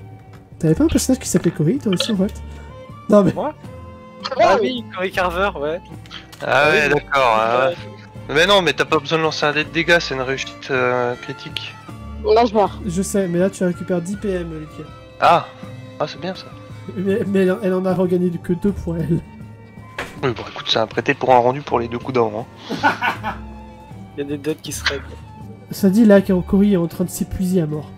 T'avais pas un personnage qui s'appelait Cory, toi aussi, en fait? Non, mais... Moi? Ah oui, Cory Carver, ouais. Ah ouais oui, d'accord, ah ouais. Mais non, mais t'as pas besoin de lancer un dé de dégâts, c'est une réussite critique. Là, je meurs. Je sais, mais là, tu récupères 10 PM, Lucas. Ah c'est bien ça. Mais elle en a regagné que 2 pour elle. Oui bon écoute, c'est un prêté pour un rendu pour les 2 coups d'an. Hein. Il y a des dettes qui se règlent. Ça dit là que Cory est en train de s'épuiser à mort.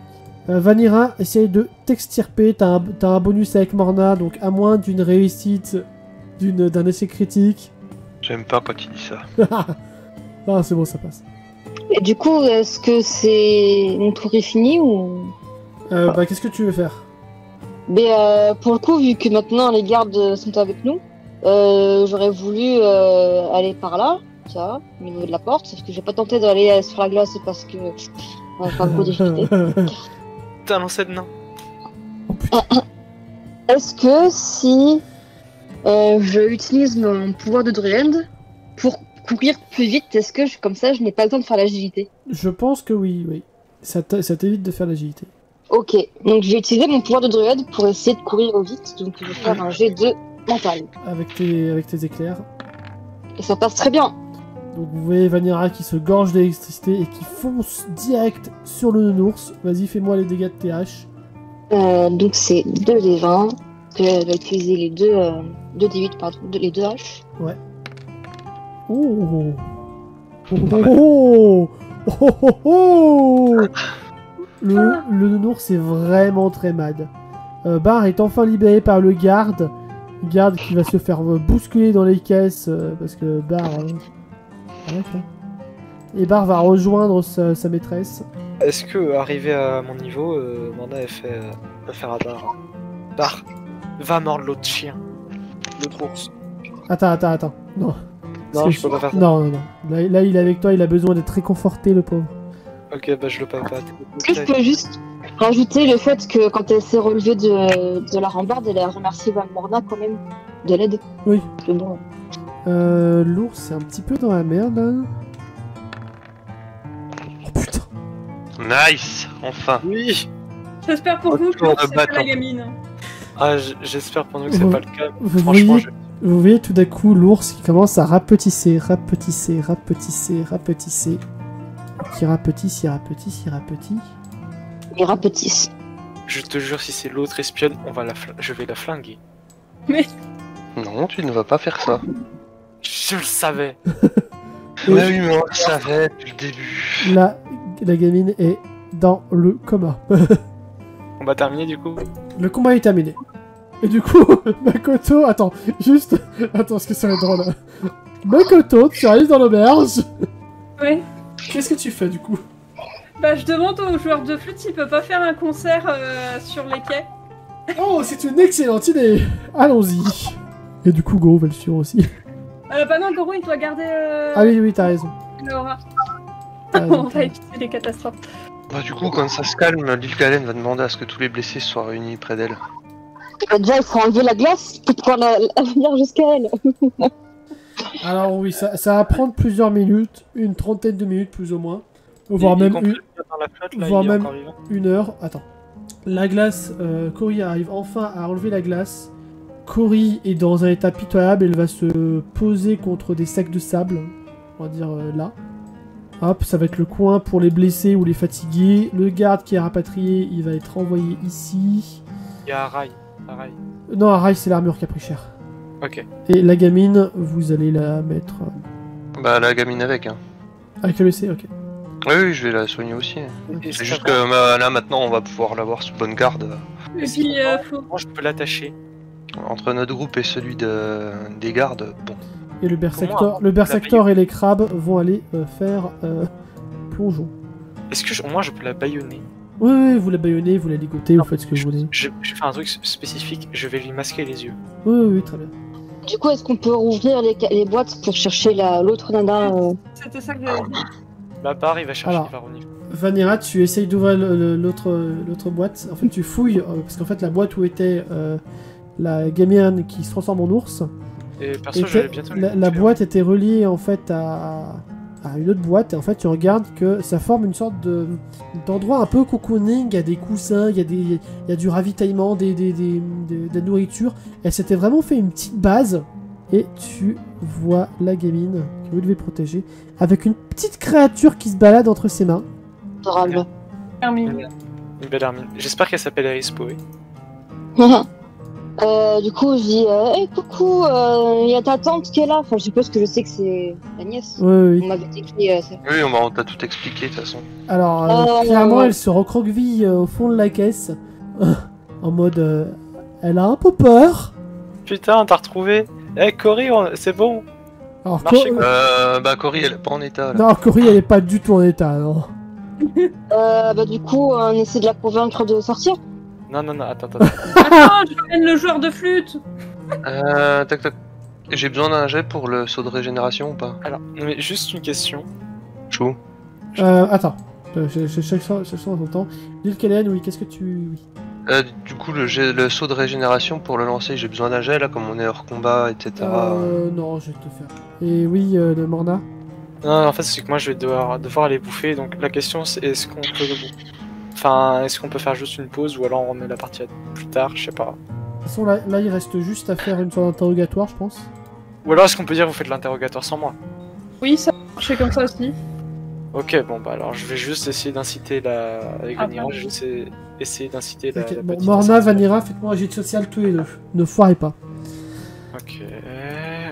Vanira, essaye de t'extirper. T'as un bonus avec Morna, donc à moins d'une réussite d'un essai critique. J'aime pas quand il dit ça. Ah, c'est bon, ça passe. Et du coup, est-ce que c'est mon tour est fini ou... Bah, qu'est-ce que tu veux faire? Mais pour le coup, vu que maintenant les gardes sont avec nous, j'aurais voulu aller par là, ça, au niveau de la porte, sauf que j'ai pas tenté d'aller sur la glace parce que pas beaucoup de difficulté. T'as un lancer de nain. Oh putain. Est-ce que si je utilise mon pouvoir de druide pour courir plus vite, est-ce que comme ça je n'ai pas le temps de faire l'agilité? Je pense que oui, oui. Ça t'évite de faire l'agilité. Ok, donc j'ai utilisé mon pouvoir de druide pour essayer de courir au vite, donc je vais faire un jet de mental. Avec tes éclairs. Et ça passe très bien. Donc vous voyez Vanira qui se gorge d'électricité et qui fonce direct sur le nounours. Vas-y, fais-moi les dégâts de tes haches. Donc c'est 2 des 20. Elle va utiliser les 2 D8, pardon, les 2 H. Ouais. Oh oh oh oh oh oh. Le nounours est vraiment très mad. Bar est enfin libéré par le garde. Garde qui va se faire bousculer dans les caisses parce que Bar... arrête, là. Et Bar va rejoindre sa maîtresse. Est-ce que, arrivé à mon niveau, Morna a fait faire à Bar. Bar, va mordre l'autre chien. L'autre ours. Attends. Non. Non, je peux pas faire ça. Non. Là, il est avec toi, il a besoin d'être réconforté, le pauvre. Ok, bah je le peux pas. Est-ce que je peux juste rajouter le fait que quand elle s'est relevée de la rambarde, elle a remercié Van Morna quand même de l'aide? Oui. Mais bon. L'ours, c'est un petit peu dans la merde, là. Oh putain. Nice, enfin. Oui. J'espère pour vous que Autour de c'est pas bâton. la gamine. Ah, j'espère pour nous que c'est Vous- pas le cas. Vous Franchement, voyez, vous voyez tout d'un coup l'ours qui commence à rapetisser. Qui rapetit. Il rapetisse. je te jure, si c'est l'autre espionne, je vais la flinguer. Mais Non, tu ne vas pas faire ça. Je le savais. Mais oui, mais on le savait depuis le début. La gamine est dans le coma. On va terminer du coup. Le combat est terminé. Et du coup, Makoto... Attends, ce que ça va être drôle. Makoto, tu arrives dans l'auberge. ouais. Qu'est-ce que tu fais, du coup? Bah je demande au joueur de flûte s'il peut pas faire un concert sur les quais. Oh, c'est une excellente idée. Allons-y. Et du coup, Go va le suivre aussi. Bah non, Goro il doit garder Ah oui, t'as raison. Laura. T'as raison. On va éviter les catastrophes. Bah du coup, quand ça se calme, l'île Galen va demander à ce que tous les blessés soient réunis près d'elle. Déjà, il faut enlever la glace pour pouvoir la venir jusqu'à elle. Alors oui, ça va prendre plusieurs minutes, une trentaine de minutes plus ou moins, voire Il est même complet, dans la flotte, là, voire il est même- encore vivant. une heure. Attends. La glace, Cory arrive enfin à enlever la glace. Cory est dans un état pitoyable, elle va se poser contre des sacs de sable, on va dire là. Hop, ça va être le coin pour les blessés ou les fatigués. Le garde qui est rapatrié, il va être envoyé ici. Il y a Arai. Non, Arai, c'est l'armure qui a pris cher. Ok. Et la gamine, vous allez la mettre Bah la gamine avec, hein. avec le blessé, ok. Oui, je vais la soigner aussi. Et C'est juste que là maintenant on va pouvoir l'avoir sous bonne garde. Et puis faut... Moi, je peux l'attacher. Entre notre groupe et celui des gardes, bon. Et le Bersector et les crabes vont aller faire plongeon. Est-ce que moi je peux la baïonner? Oui, vous la baïonnez, vous la ligotez, vous faites ce que vous voulez. Je vais faire un truc spécifique, je vais lui masquer les yeux. Oui, très bien. Du coup, est-ce qu'on peut rouvrir les boîtes pour chercher l'autre nana C'était ça que j'avais dit. La barre, il va chercher, Alors. il va revenir. Vanera, tu essayes d'ouvrir l'autre boîte. En fait, tu fouilles, parce qu'en fait, la boîte où était la gamine qui se transforme en ours, Et perso, était- j'allais bientôt lui la tuer. boîte était reliée en fait à une autre boîte, et en fait, tu regardes que ça forme une sorte d'endroit un peu cocooning. Il y a des coussins, il y a du ravitaillement, de la nourriture, et c'était vraiment fait une petite base. Et tu vois la gamine que vous devez protéger avec une petite créature qui se balade entre ses mains. adorable? Hermine. Une belle Hermine. J'espère qu'elle s'appelle Alice Poe. Du coup, je dis hey, coucou, il y a ta tante qui est là. Enfin, je suppose que je sais que c'est la nièce. Oui. On m'avait décrit ça. Oui, on t'a tout expliqué de toute façon. Alors, Oh. clairement, elle se recroqueville au fond de la caisse. En mode... elle a un peu peur. Putain, t'as retrouvé. Eh, Cory, c'est bon. Alors, Marchez, Co- quoi. Bah Cory, elle est pas en état là. non, Cory, elle est pas du tout en état, non. Bah du coup, on essaie de la convaincre de sortir. Non, attends. Attends, je ramène le joueur de flûte. Tac. J'ai besoin d'un jet pour le saut de régénération ou pas? Alors, mais juste une question. Chou. Attends. Chaque fois en son temps. Lille Kellen, oui, qu'est-ce que tu... Oui. Du coup, le saut de régénération pour le lancer, j'ai besoin d'un jet là, comme on est hors combat, etc. Non, je vais te le faire. Et oui, le Morna. Non, en fait, c'est que moi, je vais devoir aller bouffer. Donc, la question, c'est est-ce qu'on peut... Enfin, est-ce qu'on peut faire juste une pause ou alors on remet la partie plus tard, je sais pas. De toute façon, là, il reste juste à faire une sorte d'interrogatoire, je pense. Ou alors est-ce qu'on peut dire vous faites l'interrogatoire sans moi? Oui, ça marchait comme ça aussi. Ok, bon bah alors je vais juste essayer d'inciter la... Avec Ah, Vanilla, je vais juste essayer d'inciter la, Ok, la bon, petite Morna, assassin. Vanira, faites-moi un jet de social tous les deux. Ne foirez pas. Ok,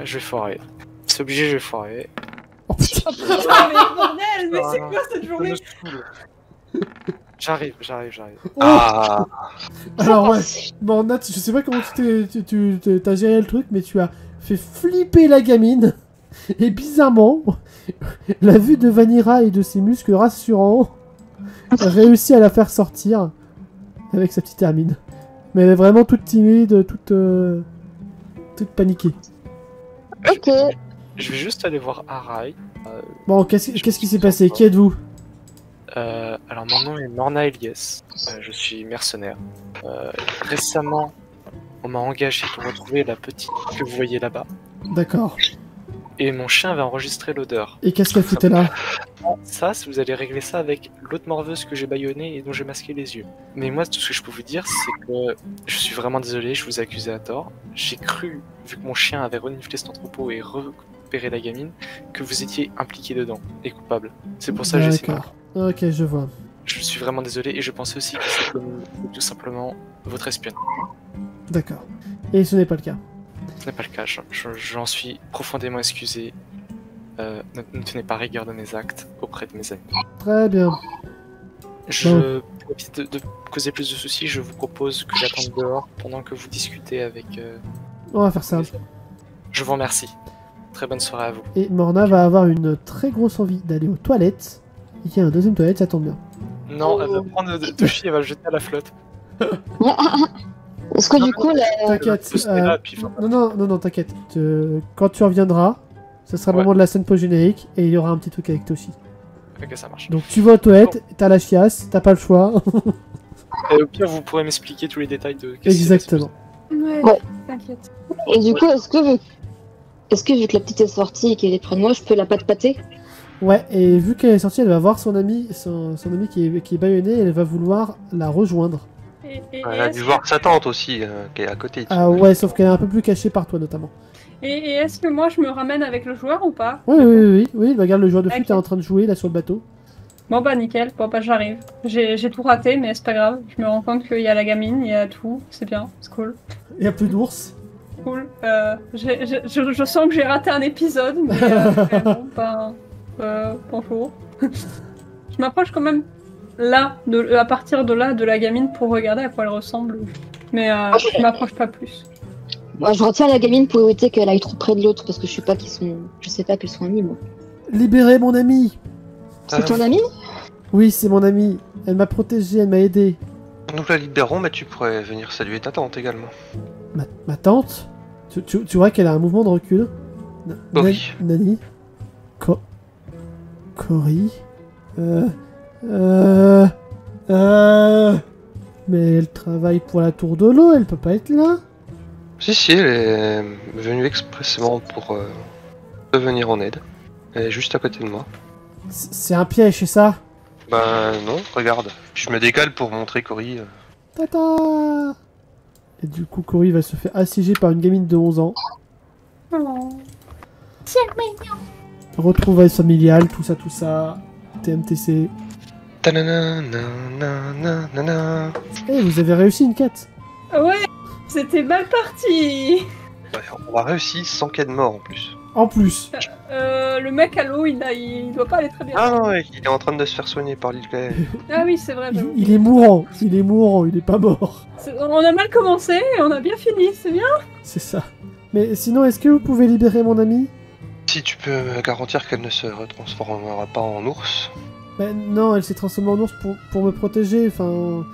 je vais foirer. C'est obligé, je vais foirer. Oh putain. Oh putain, mais bordel, mais c'est quoi cette Ça journée? me saoule. J'arrive. Ah, Alors ouais, Morna, je sais pas comment t'as géré le truc, mais tu as fait flipper la gamine. Et bizarrement, la vue de Vanira et de ses muscles rassurants a réussi à la faire sortir avec sa petite hermine. Mais elle est vraiment toute timide, toute paniquée. Ok. Je vais juste aller voir Arai. Bon, qu'est-ce qui s'est passé? Qui êtes-vous? Alors mon nom est Morna Elias. Je suis mercenaire. Récemment, on m'a engagé pour retrouver la petite que vous voyez là-bas. D'accord. Et mon chien va enregistrer l'odeur. Et qu'est-ce qu'elle foutait là? Ça, vous allez régler ça avec l'autre morveuse que j'ai bâillonnée et dont j'ai masqué les yeux. Mais moi, tout ce que je peux vous dire, c'est que je suis vraiment désolé, je vous ai accusé à tort. J'ai cru, vu que mon chien avait reniflé cet entrepôt et récupéré la gamine, que vous étiez impliqué dedans et coupable. C'est pour ça que j'ai essayé. D'accord. Ok, je vois. Je suis vraiment désolé et je pensais aussi que c'était tout simplement votre espionne. D'accord. Et ce n'est pas le cas. Ce n'est pas le cas, j'en suis profondément excusé. Ne tenez pas rigueur de mes actes auprès de mes amis. Très bien. Pour éviter de causer plus de soucis, je vous propose que j'attende dehors pendant que vous discutez avec... On va faire ça. Je vous remercie. Très bonne soirée à vous. Et Morna va avoir une très grosse envie d'aller aux toilettes. Il y a un deuxième toilette, ça tombe bien. Non, elle va prendre Toshi et elle va le jeter à la flotte. Est-ce que du coup, la... T'inquiète. Poster là, puis enfin, Non, t'inquiète. Quand tu reviendras, ce sera le Ouais. moment de la scène post-générique et il y aura un petit truc avec Toshi. ok, ça marche. Donc tu vas aux toilettes, t'as la chiasse, t'as pas le choix. Et au pire, vous pourrez m'expliquer tous les détails de... qu'est-ce qui s'est Exactement. Ouais, Ouais. t'inquiète. Et du coup, est-ce que vu que la petite est sortie et qu'elle est près de moi, je peux la patte-pâter? Ouais, et vu qu'elle est sortie, elle va voir son ami qui est bâillonné et elle va vouloir la rejoindre. Et elle a est-ce dû voir sa tante aussi, qui est à côté. Ah ouais, sauf qu'elle est un peu plus cachée par toi notamment. et est-ce que moi je me ramène avec le joueur ou pas? Oui, regarde, le joueur de flûte Ok. est en train de jouer là sur le bateau. Bon bah nickel, bon bah j'arrive. J'ai tout raté mais c'est pas grave. Je me rends compte qu'il y a la gamine, il y a tout, c'est bien, c'est cool. Il y a plus d'ours. Cool. Je sens que j'ai raté un épisode, mais, mais bon, ben, bonjour. Je m'approche quand même là, à partir de là, de la gamine pour regarder à quoi elle ressemble. Mais je m'approche pas plus. Moi, je retiens la gamine pour éviter qu'elle aille trop près de l'autre parce que je sais pas qu'elles sont amies, moi. Libérez mon ami. C'est ton amie? Oui, c'est mon ami. Elle m'a protégé, elle m'a aidé. Nous la libérons, mais tu pourrais venir saluer ta tante également. Ma tante tu vois qu'elle a un mouvement de recul. Cory. Nani Cory Mais elle travaille pour la tour de l'eau, elle peut pas être là. Si, elle est venue expressément pour te venir en aide. Elle est juste à côté de moi. C'est un piège, c'est ça? Bah non, regarde. Je me décale pour montrer Cory. Tata. Et du coup, Cory va se faire assiéger par une gamine de 11 ans. Oh. Retrouvailles familiales, tout ça. TMTC. Ta-na-na-na-na-na-na. Eh, vous avez réussi une quête. Ouais, c'était mal parti. Ouais, on a réussi sans qu'il y ait de mort en plus. En plus. Le mec à l'eau, il doit pas aller très bien. Ah non, ouais, il est en train de se faire soigner par l'île. Ah oui, c'est vrai. Il, j'avoue. il est mourant. Il est pas mort. On a mal commencé et on a bien fini, c'est bien. C'est ça. Mais sinon, est-ce que vous pouvez libérer mon ami? Si tu peux me garantir qu'elle ne se retransformera pas en ours. Bah, non, elle s'est transformée en ours pour me protéger, enfin...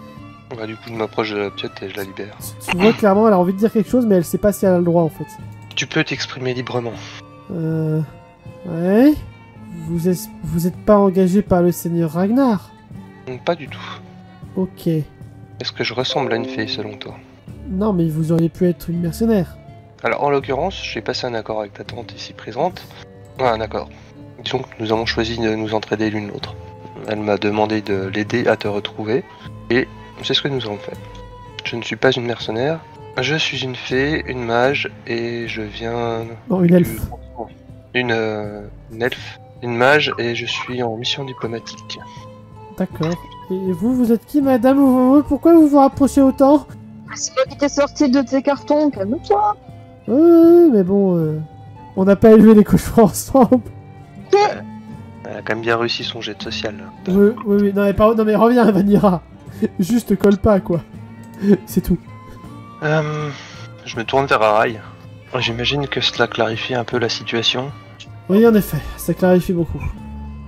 Bah, du coup, je m'approche de la pièce et je la libère. Tu vois clairement, elle a envie de dire quelque chose, mais elle sait pas si elle a le droit, en fait. Tu peux t'exprimer librement. Ouais... Vous êtes pas engagé par le seigneur Ragnar? Pas du tout. Ok. Est-ce que je ressemble à une fée selon toi? Non, mais vous auriez pu être une mercenaire. Alors en l'occurrence, j'ai passé un accord avec ta tante ici présente. Ouais, un accord. Disons que nous avons choisi de nous entraider l'une l'autre. Elle m'a demandé de l'aider à te retrouver, et c'est ce que nous avons fait. Je ne suis pas une mercenaire, je suis une fée, une mage, et je viens... Non, une elfe. Une elfe, une mage, et je suis en mission diplomatique. D'accord. Et vous êtes qui, madame? Pourquoi vous vous rapprochez autant? C'est moi qui t'ai sorti de tes cartons, calme-toi. Mais bon... on n'a pas élevé les cochons ensemble. Elle a quand même bien réussi son jet de social. Là. Oui. Non, mais reviens, Vanira. Juste colle pas, quoi. C'est tout. Je me tourne vers Arai. J'imagine que cela clarifie un peu la situation. Oui, en effet, ça clarifie beaucoup.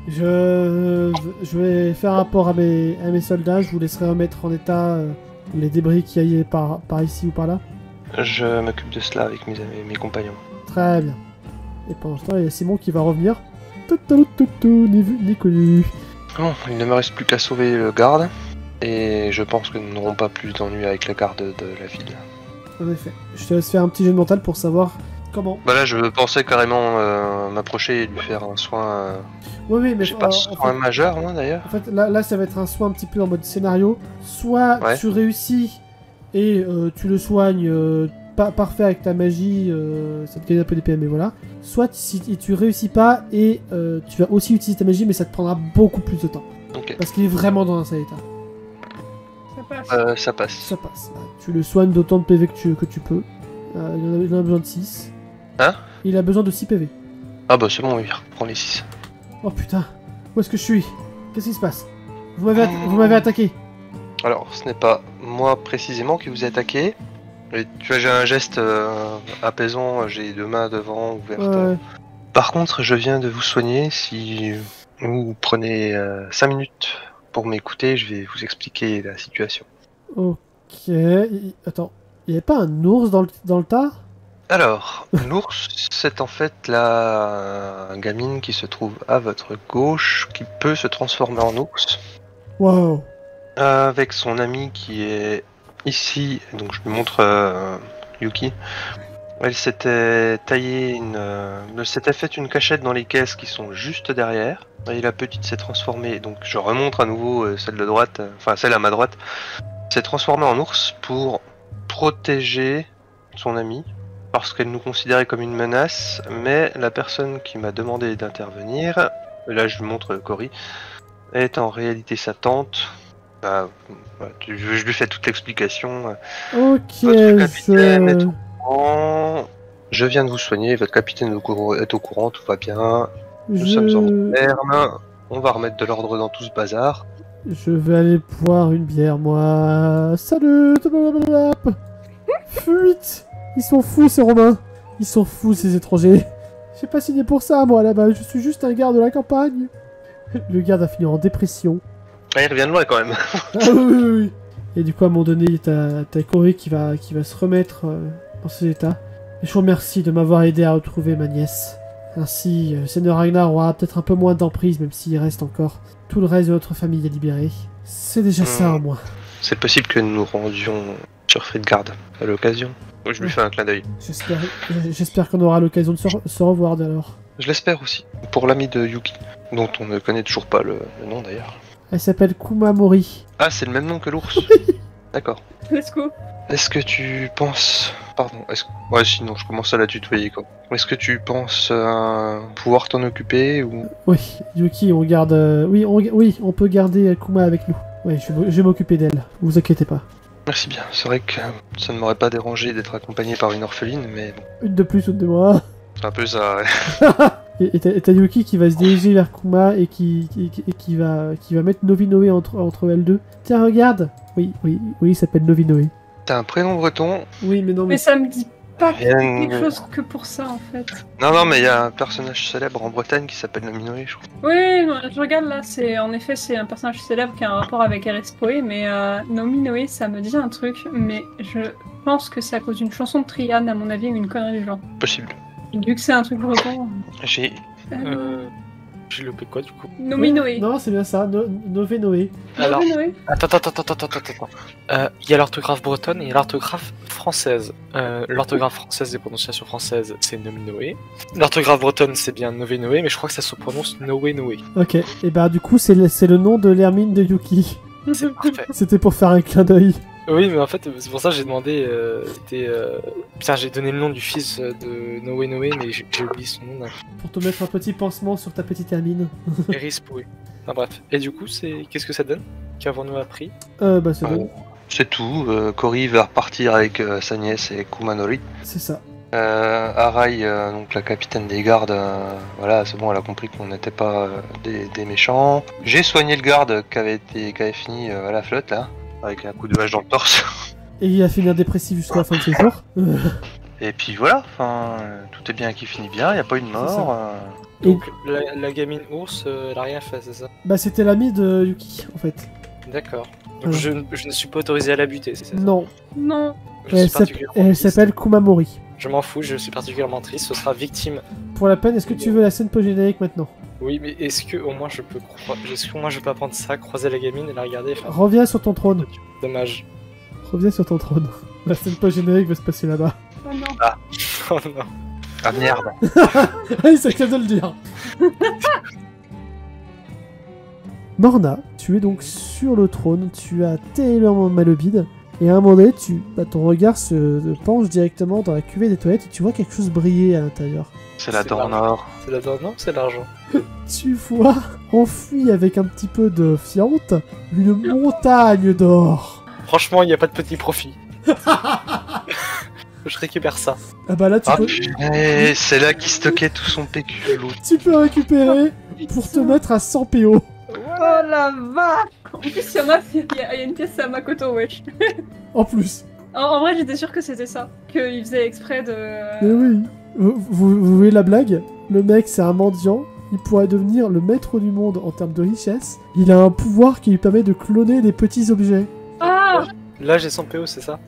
Je vais faire rapport à mes soldats, je vous laisserai remettre en état les débris qu'il y a par ici ou par là. Je m'occupe de cela avec mes compagnons. Très bien. Et pendant ce temps, il y a Simon qui va revenir. Ni vu, ni connu. Bon, il ne me reste plus qu'à sauver le garde, et je pense que nous n'aurons pas plus d'ennuis avec le garde de la ville. En effet. Je te laisse faire un petit jeu de mental pour savoir comment. Bah là, je pensais carrément m'approcher et lui faire un soin... Oui, mais... J'ai pas soin majeur, moi, d'ailleurs. En fait, là, ça va être un soin un petit peu en mode scénario. Soit tu réussis et tu le soignes parfait avec ta magie, ça te gagne un peu d'épée, mais voilà. Soit si tu réussis pas et tu vas aussi utiliser ta magie, mais ça te prendra beaucoup plus de temps. Ok. Parce qu'il est vraiment dans un sale état. Ça passe. Ça passe. Tu le soignes d'autant de PV que tu peux. Il en a besoin de 6. Hein? Il a besoin de 6 PV. Ah bah c'est bon, il reprend les 6. Oh putain. Où est-ce que je suis? Qu'est-ce qui se passe? Vous m'avez attaqué. Alors, ce n'est pas moi précisément qui vous ai attaqué. Et tu vois, j'ai un geste apaisant, j'ai les deux mains devant, ouvertes. Ouais. Par contre, je viens de vous soigner. Si vous prenez 5 minutes pour m'écouter, je vais vous expliquer la situation. Ok. Attends. Il n'y avait pas un ours dans le tas? Alors, l'ours, c'est en fait la gamine qui se trouve à votre gauche, qui peut se transformer en ours. Wow. Avec son ami qui est ici, donc je lui montre Yuki. Elle s'était taillée elle s'était faite une cachette dans les caisses qui sont juste derrière. Et la petite s'est transformée, donc je remontre à nouveau celle de droite, enfin celle à ma droite, s'est transformée en ours pour protéger son ami. Parce qu'elle nous considérait comme une menace, mais la personne qui m'a demandé d'intervenir, là je lui montre Cory, est en réalité sa tante. Bah, je lui fais toute l'explication. Ok, Votre capitaine est au courant. Je viens de vous soigner, votre capitaine est au courant, tout va bien. Nous sommes en ferme. On va remettre de l'ordre dans tout ce bazar. Je vais aller boire une bière, moi. Salut. Fuite. Ils sont fous, ces Romains. Ils sont fous, ces étrangers. J'ai pas signé pour ça, moi, là-bas. Je suis juste un garde de la campagne. Le garde a fini en dépression. Ah, il revient de loin, quand même. Ah oui. Et du coup, à un moment donné, t'as Cory qui va se remettre dans ses états. Et je vous remercie de m'avoir aidé à retrouver ma nièce. Ainsi, Seigneur Ragnar aura peut-être un peu moins d'emprise, même s'il reste encore tout le reste de notre famille à libérer. C'est déjà ça, au moins. C'est possible que nous nous rendions sur Fridgard à l'occasion. Je lui fais un clin d'œil. J'espère qu'on aura l'occasion de se revoir, alors. Je l'espère aussi. Pour l'ami de Yuki, dont on ne connaît toujours pas le nom, d'ailleurs. Elle s'appelle Kumamori. Ah, c'est le même nom que l'ours. D'accord. Let's go. Est-ce que tu penses... Pardon, ouais, sinon je commence à la tutoyer, quoi. Est-ce que tu penses pouvoir t'en occuper, ou... Oui, Yuki, on garde... Oui, on peut garder Kuma avec nous. Oui, je vais m'occuper d'elle, vous inquiétez pas. Merci bien, c'est vrai que ça ne m'aurait pas dérangé d'être accompagné par une orpheline, mais bon. Une de plus, une de moins. C'est un peu ça, ouais. Et t'as Yuki qui va se diriger vers Kuma et qui va mettre Novinoe entre elles deux. Tiens, regarde. Oui, il s'appelle Novinoe. T'as un prénom breton. Oui, mais non, Mais ça me dit pas Rien- quelque chose que pour ça en fait. Non, mais il y a un personnage célèbre en Bretagne qui s'appelle Nominoé, je crois. Oui, non, je regarde là, c'est un personnage célèbre qui a un rapport avec Eris Poe, mais Nominoé, ça me dit un truc, mais je pense que c'est à cause d'une chanson de Trian, à mon avis, ou une connerie du genre. Possible. Vu que c'est un truc breton. J'ai loupé quoi du coup? Nominoé. Non, c'est bien ça, Nové Noé. Alors, Nominoé. attends. Il y a l'orthographe bretonne et il y a l'orthographe française. L'orthographe française des prononciations françaises, c'est Nominoé. L'orthographe bretonne, c'est bien Nové Noé, mais je crois que ça se prononce Noé Noé. Ok, et bah du coup, c'est le nom de l'hermine de Yuki. C'est parfait. C'était pour faire un clin d'œil. Oui, mais en fait, c'est pour ça que j'ai demandé. Putain, j'ai donné le nom du fils de Noé Noé, mais j'ai oublié son nom. Pour te mettre un petit pansement sur ta petite hermine. Eris Poe. Enfin bref. Et du coup, qu'est-ce que ça donne? Qu'avons-nous appris? Bah c'est bon, C'est tout. Cory va repartir avec sa nièce et Kumanori. c'est ça. Arai, donc la capitaine des gardes, voilà, c'est bon, elle a compris qu'on n'était pas des méchants. J'ai soigné le garde qui avait fini à la flotte là, avec un coup de hache dans le torse. Et il a fini dépressif jusqu'à la fin de ses jours. Et puis voilà, enfin, tout est bien qui finit bien, il n'y a pas eu de C'est mort. Donc, la gamine ours, elle a rien fait, c'est ça? Bah c'était l'ami de Yuki, en fait. D'accord. Donc je ne suis pas autorisé à la buter, c'est ça? Non, Non. Je elle suis particulièrement triste. s'appelle Kumamori. Je m'en fous, je suis particulièrement triste, ce sera victime. Pour la peine, est-ce que tu veux la scène post-générique maintenant? Oui, mais est-ce que au moins je peux apprendre ça, croiser la gamine et la regarder et faire... Reviens sur ton trône. Dommage. Reviens sur ton trône. La scène post-générique va se passer là-bas. Oh non. Oh non. Ah merde. Ah, il s'est de le dire. Morna, tu es donc sur le trône, tu as terriblement mal au bide, et à un moment donné, ton regard se penche directement dans la cuvée des toilettes et tu vois quelque chose briller à l'intérieur. C'est la C'est dent en l'argent. or. C'est la dent, non? C'est l'argent. Tu vois, enfui avec un petit peu de fiente, une montagne d'or. Franchement, il n'y a pas de petit profit. Je récupère ça. Ah bah là, Ah punaise, c'est là qu'il stockait tout son PQ, l'autre. tu peux récupérer pour te mettre à 100 PO. Oh la vache. En plus, il y a une pièce à Makoto, wesh. En plus. En vrai, j'étais sûre que c'était ça. Qu'il faisait exprès de... Mais oui. Vous voyez la blague? Le mec, c'est un mendiant. Il pourrait devenir le maître du monde en termes de richesse. Il a un pouvoir qui lui permet de cloner des petits objets. Ah. Là, j'ai 100 PO, c'est ça?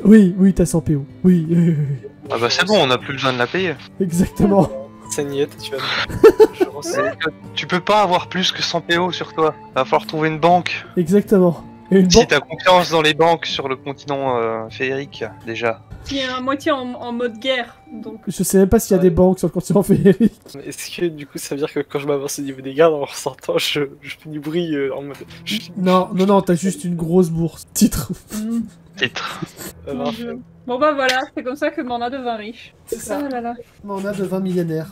Oui, t'as 100 PO. Oui. Ah bah c'est bon, on n'a plus besoin de la payer. Exactement. C'est niette, tu vas je ressens. Tu peux pas avoir plus que 100 PO sur toi. Va falloir trouver une banque. Exactement. Et une Si banque. t'as confiance dans les banques sur le continent féerique, déjà. Qui est à moitié en mode guerre, donc... Je sais même pas s'il y a des banques sur le continent féerique. Mais est-ce que du coup ça veut dire que quand je m'avance au niveau des gardes en ressortant, je fais du bruit en mode. Non, t'as juste une grosse bourse. Titre. Titre. Mon Dieu. Bon bah voilà, c'est comme ça que Morna devint riche. C'est ça. Ah là là. On a de 20 millénaires.